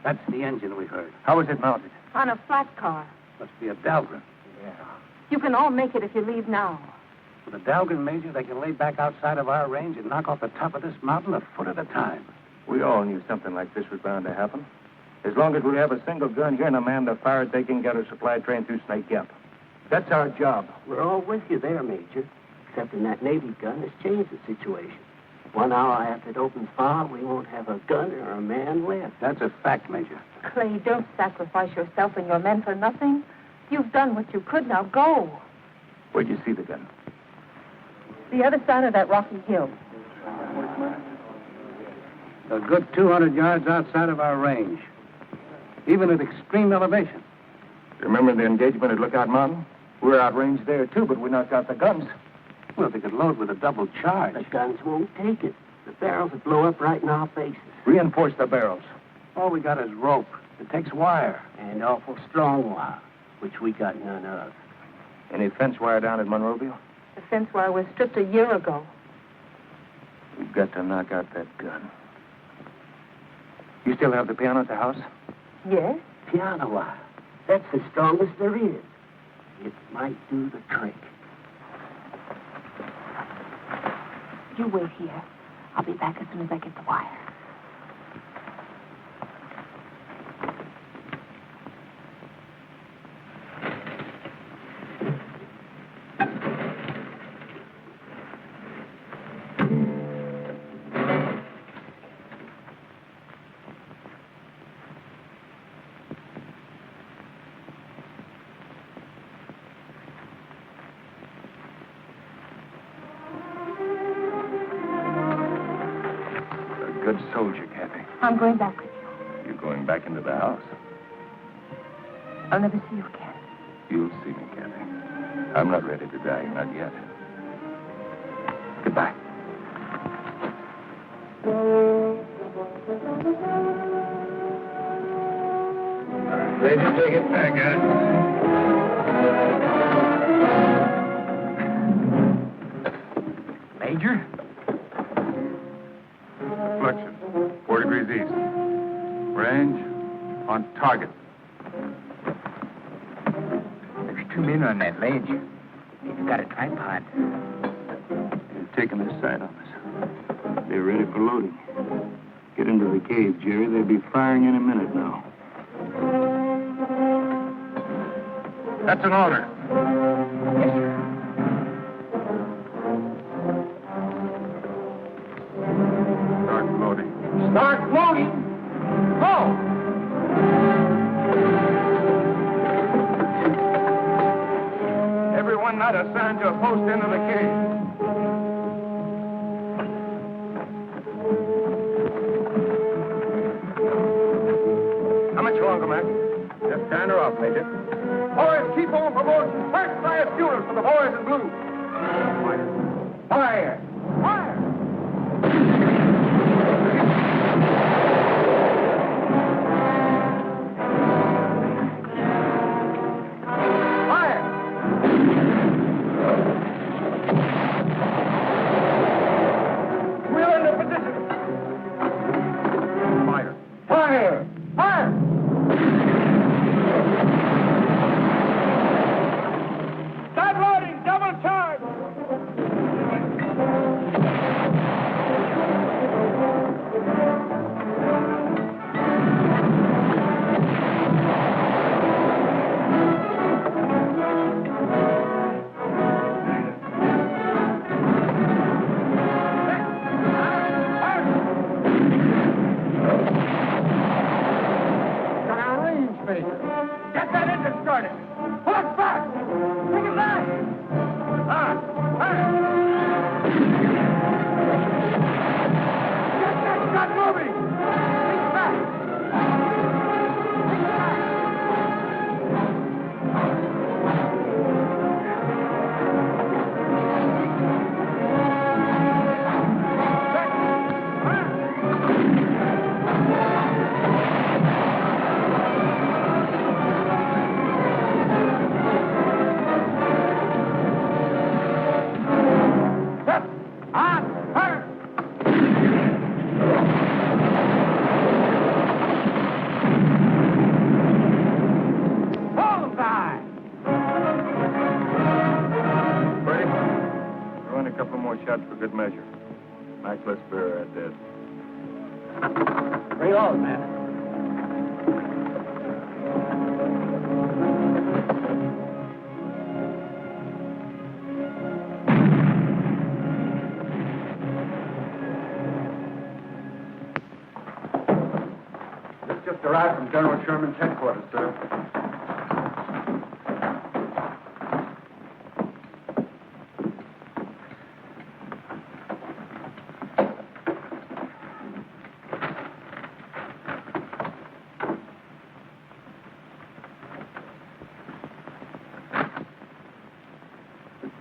That's the engine we heard. How is it mounted? On a flat car. Must be a Dahlgren. Yeah. You can all make it if you leave now. With a Dahlgren, Major, they can lay back outside of our range and knock off the top of this mountain a foot at a time. We all knew something like this was bound to happen. As long as we have a single gun here and a man to fire it, they can get a supply train through Snake Gap. That's our job. We're all with you there, Major. Except in that Navy gun has changed the situation. 1 hour after it opens fire, we won't have a gun or a man left. That's a fact, Major. Clay, don't sacrifice yourself and your men for nothing. You've done what you could, now go. Where'd you see the gun? The other side of that rocky hill. A good 200 yards outside of our range, even at extreme elevation. You remember the engagement at Lookout Mountain? We were outranged there, too, but we knocked out the guns. Well, they could load with a double charge. The guns won't take it. The barrels will blow up right in our faces. Reinforce the barrels. All we got is rope. It takes wire. And awful strong wire, which we got none of. Any fence wire down at Monroeville? The fence wire was stripped a year ago. We've got to knock out that gun. You still have the piano at the house? Yes? Piano wire. That's the strongest there is. It might do the trick. You wait here. I'll be back as soon as I get the wire. Good soldier, Kathy. I'm going back with you. You're going back into the house. I'll never see you again. You'll see me, Kathy. I'm not ready to die, not yet. Goodbye. Ready to take it back, huh? Major? Deflection, 4 degrees east. Range on target. There's 2 men on that ledge. They've got a tripod. They're taking this side on us. They're ready for loading. Get into the cave, Jerry. They'll be firing any minute now. That's an order. Yes, sir. Start loading. Start loading. Go! Everyone not assigned to a post into the cave. How much longer, Mac? Just turn her off, Major. Boys, keep on promoting. First fire schooners for the boys in blue. Fire! Fire! For good measure. Mac, let's bury our dead. Reload, man. This just arrived from General Sherman's headquarters, sir.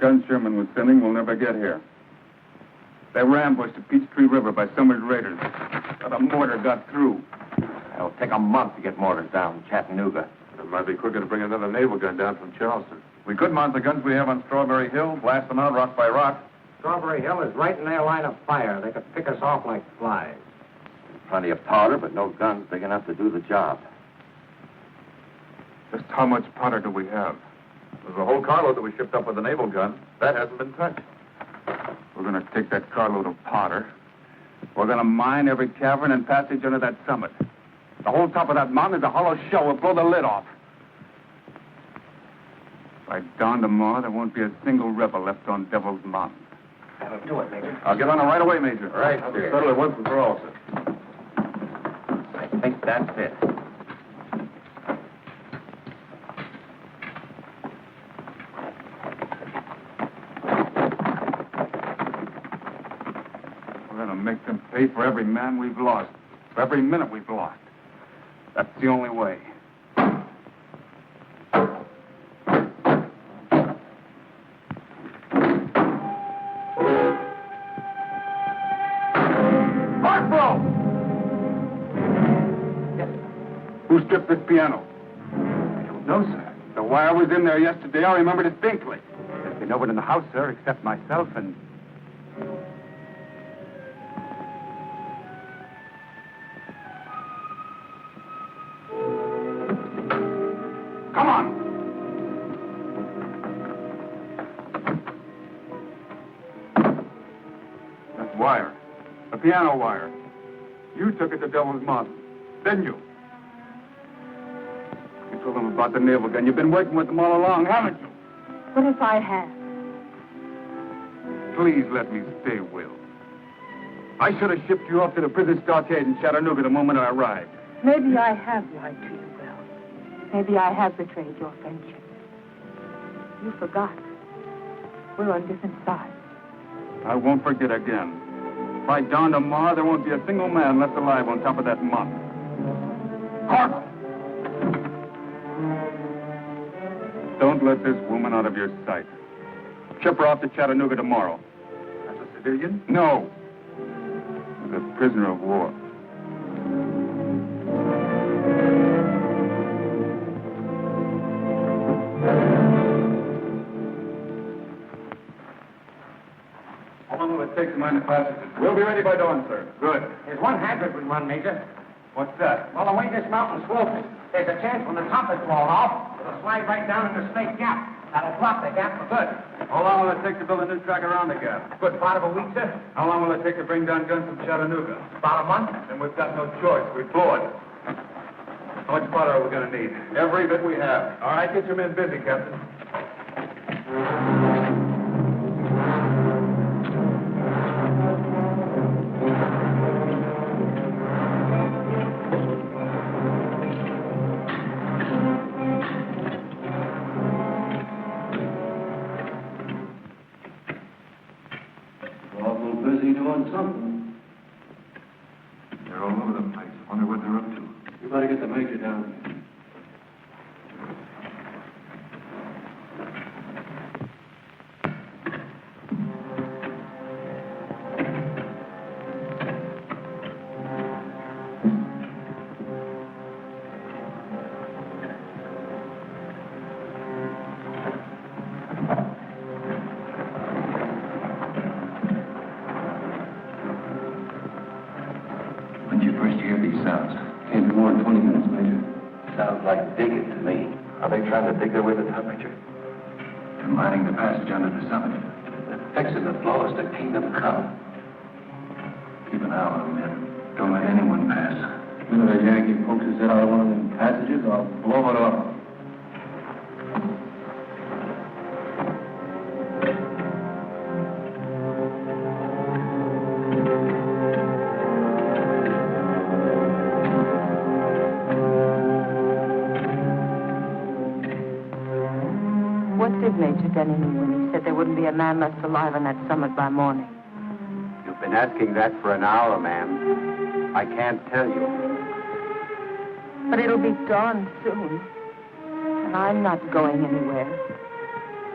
guns Sherman was sending will never get here. They were ambushed at Peachtree River by Summers' raiders. But a mortar got through. It'll take a month to get mortars down in Chattanooga. It might be quicker to bring another naval gun down from Charleston. We could mount the guns we have on Strawberry Hill, blast them out rock by rock. Strawberry Hill is right in their line of fire. They could pick us off like flies. Plenty of powder, but no guns big enough to do the job. Just how much powder do we have? There's a whole carload that we shipped up with the naval gun. That hasn't been touched. We're going to take that carload of powder. We're going to mine every cavern and passage under that summit. The whole top of that mountain is a hollow shell. We'll blow the lid off. By dawn tomorrow, there won't be a single rebel left on Devil's Mountain. That'll do it, Major. I'll get on it right away, Major. All right, I'll dear. settle it once and for all, sir. I think that's it. We're going to make them pay for every man we've lost, for every minute we've lost. That's the only way. Who stripped this piano? I don't know, sir. The wire was in there yesterday. I remember distinctly. There's been no one in the house, sir, except myself and... Come on! That wire. The piano wire. You took it to Devil's Mountain, didn't you? You told them about the naval gun. You've been working with them all along, haven't you? What if I have? Please let me stay, Will. I should have shipped you off to the prison stockade in Chattanooga the moment I arrived. Maybe I have lied to you, Will. Maybe I have betrayed your friendship. You forgot. We're on different sides. I won't forget again. By dawn tomorrow, there won't be a single man left alive on top of that mountain. Harper! Don't let this woman out of your sight. Ship her off to Chattanooga tomorrow. As a civilian? No. As a prisoner of war. How long will it take to mine the passages? We'll be ready by dawn, sir. Good. There's one hazard we run, Major. What's that? Well, the way this mountain slopes, there's a chance when the top is blown off, it'll slide right down into Snake Gap. That'll block the gap for good. How long will it take to build a new track around the gap? Good part of a week, sir. How long will it take to bring down guns from Chattanooga? About a month. Then we've got no choice. We blow it. How much powder are we going to need? Every bit we have. All right, get your men busy, Captain. Awful busy doing something. They're all over the place. Wonder what they're up to. You better get the major down. When did you first hear these sounds? Can't be more than 20 minutes, Major. Sounds like digging to me. Are they trying to dig their way to the top, Major? They're mining the passage under the summit. They're fixing to blow us to kingdom come. Keep an eye on them, men. Don't let anyone pass. You know that Yankee pokes his head out of one of them passages, I'll blow it off. What did Major Denny mean when he said there wouldn't be a man left alive on that summit by morning? You've been asking that for an hour, ma'am. I can't tell you. But it'll be dawn soon. And I'm not going anywhere.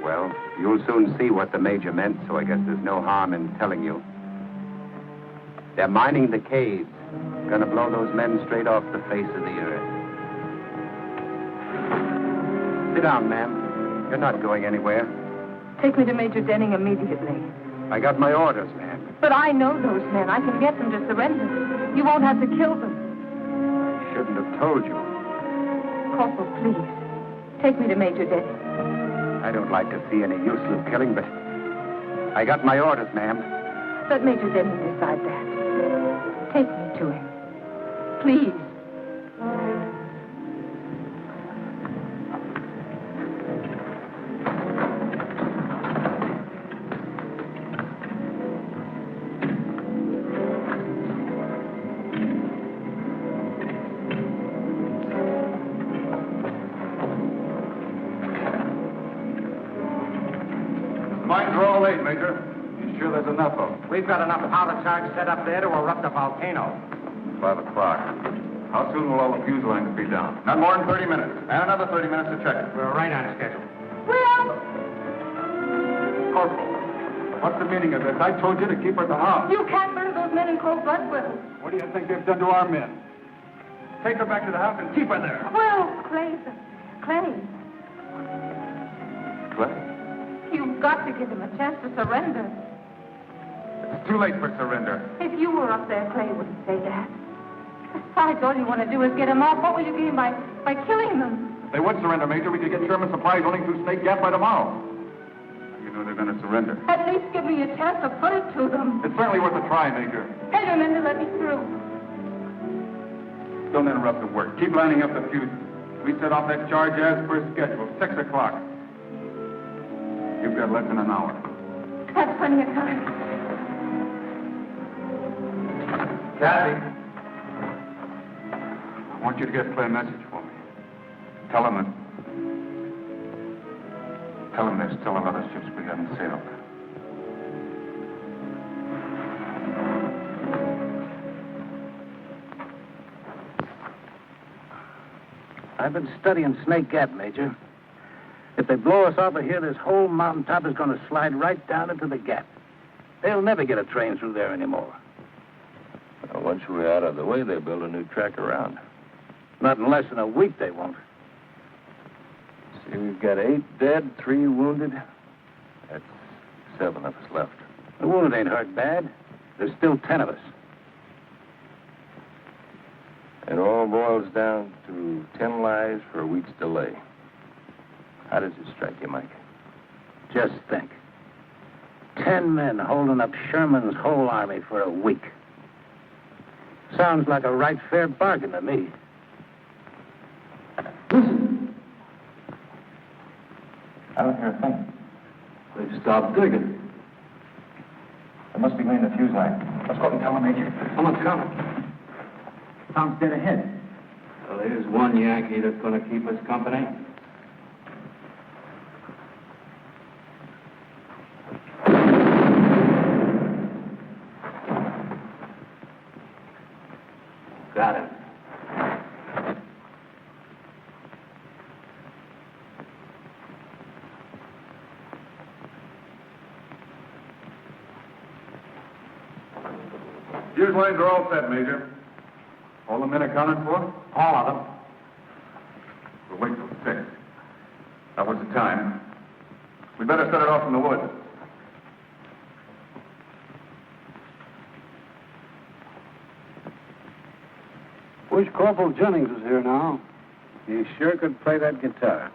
Well, you'll soon see what the Major meant, so I guess there's no harm in telling you. They're mining the caves. Gonna blow those men straight off the face of the earth. Sit down, ma'am. You're not going anywhere. Take me to Major Denning immediately. I got my orders, ma'am. But I know those men. I can get them to surrender. You won't have to kill them. I shouldn't have told you. Corporal, please. Take me to Major Denning. I don't like to see any useless killing, but I got my orders, ma'am. Let Major Denning decide that. Take me to him. Please. Mines are all laid, Major. You sure there's enough of them? We've got enough powder charge set up there to erupt a volcano. 5 o'clock. How soon will all the fuse lines be down? Not more than 30 minutes. And another 30 minutes to check it. We're right on schedule. Corporal, what's the meaning of this? I told you to keep her at the house. You can't murder those men in cold blood, Will. What do you think they've done to our men? Take her back to the house and keep her there. Will, Clay. Clay? You've got to give them a chance to surrender. It's too late for surrender. If you were up there, Clay wouldn't say that. Besides, all you want to do is get them off. What will you gain by killing them? If they would surrender, Major, we could get Sherman supplies only through Snake Gap by tomorrow. You know they're going to surrender. At least give me a chance to put it to them. It's certainly worth a try, Major. Tell your men to let me through. Don't interrupt the work. Keep lining up the fuses. We set off that charge as per schedule, 6 o'clock. You've got less than an hour. That's plenty of time. Kathy. I want you to get Clay a message for me. Tell him there's still another ships we haven't sailed. I've been studying Snake Gap, Major. If they blow us off of here, this whole mountaintop is going to slide right down into the gap. They'll never get a train through there anymore. Well, once we're out of the way, they'll build a new track around. Not in less than a week, they won't. See, we've got 8 dead, 3 wounded. That's 7 of us left. The wounded ain't hurt bad. There's still 10 of us. It all boils down to 10 lives for a week's delay. How does it strike you, Mike? Just think. 10 men holding up Sherman's whole army for a week. Sounds like a right fair bargain to me. Listen. I don't hear a thing. They've stopped digging. They must be laying the fuse line. Let's go up and tell them, Major. Someone's coming. Sounds dead ahead. Well, here's one Yankee that's going to keep us company. Got him. Fuse lines are all set, Major. All the men accounted for? All of them. We'll wait till 6. That was the time. We'd better set it off in the woods. Wish Corporal Jennings was here now. He sure could play that guitar.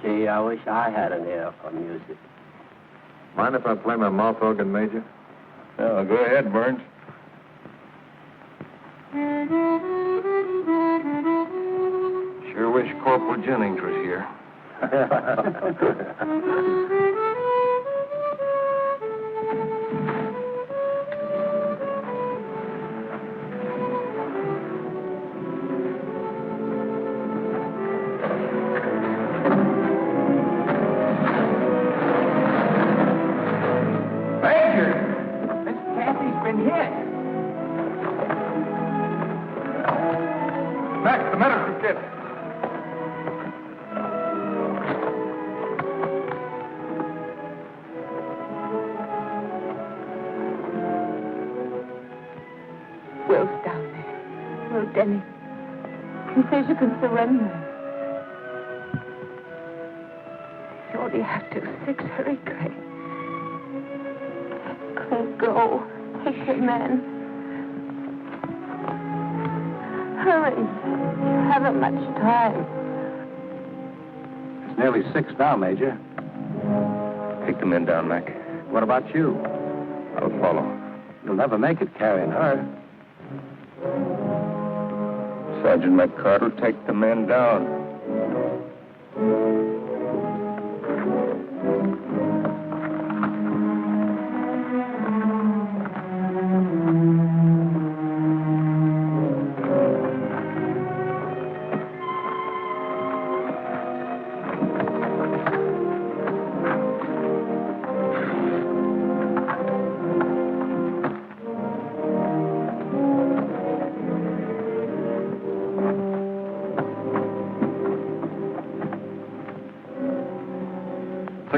Gee, I wish I had an ear for music. Mind if I play my mouth organ, Major? Oh, go ahead, Burns. Sure wish Corporal Jennings was here. He says you can surrender. You only have to. 6, hurry, Clay. Clay, go. Take your men. Hurry. You haven't much time. It's nearly 6 now, Major. Take the men down, Mac. What about you? I'll follow. You'll never make it carrying her. Sergeant McCardle, take the men down.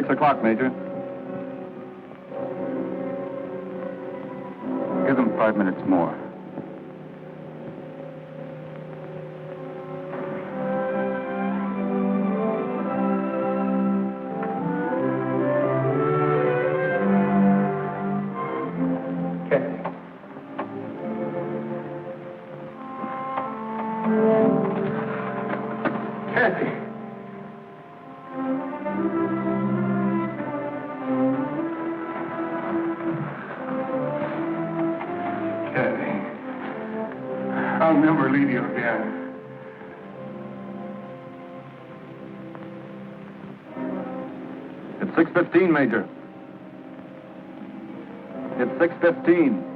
O'clock, Major. Give them 5 minutes more. I'll never leave you again. It's 6:15, Major. It's 6:15.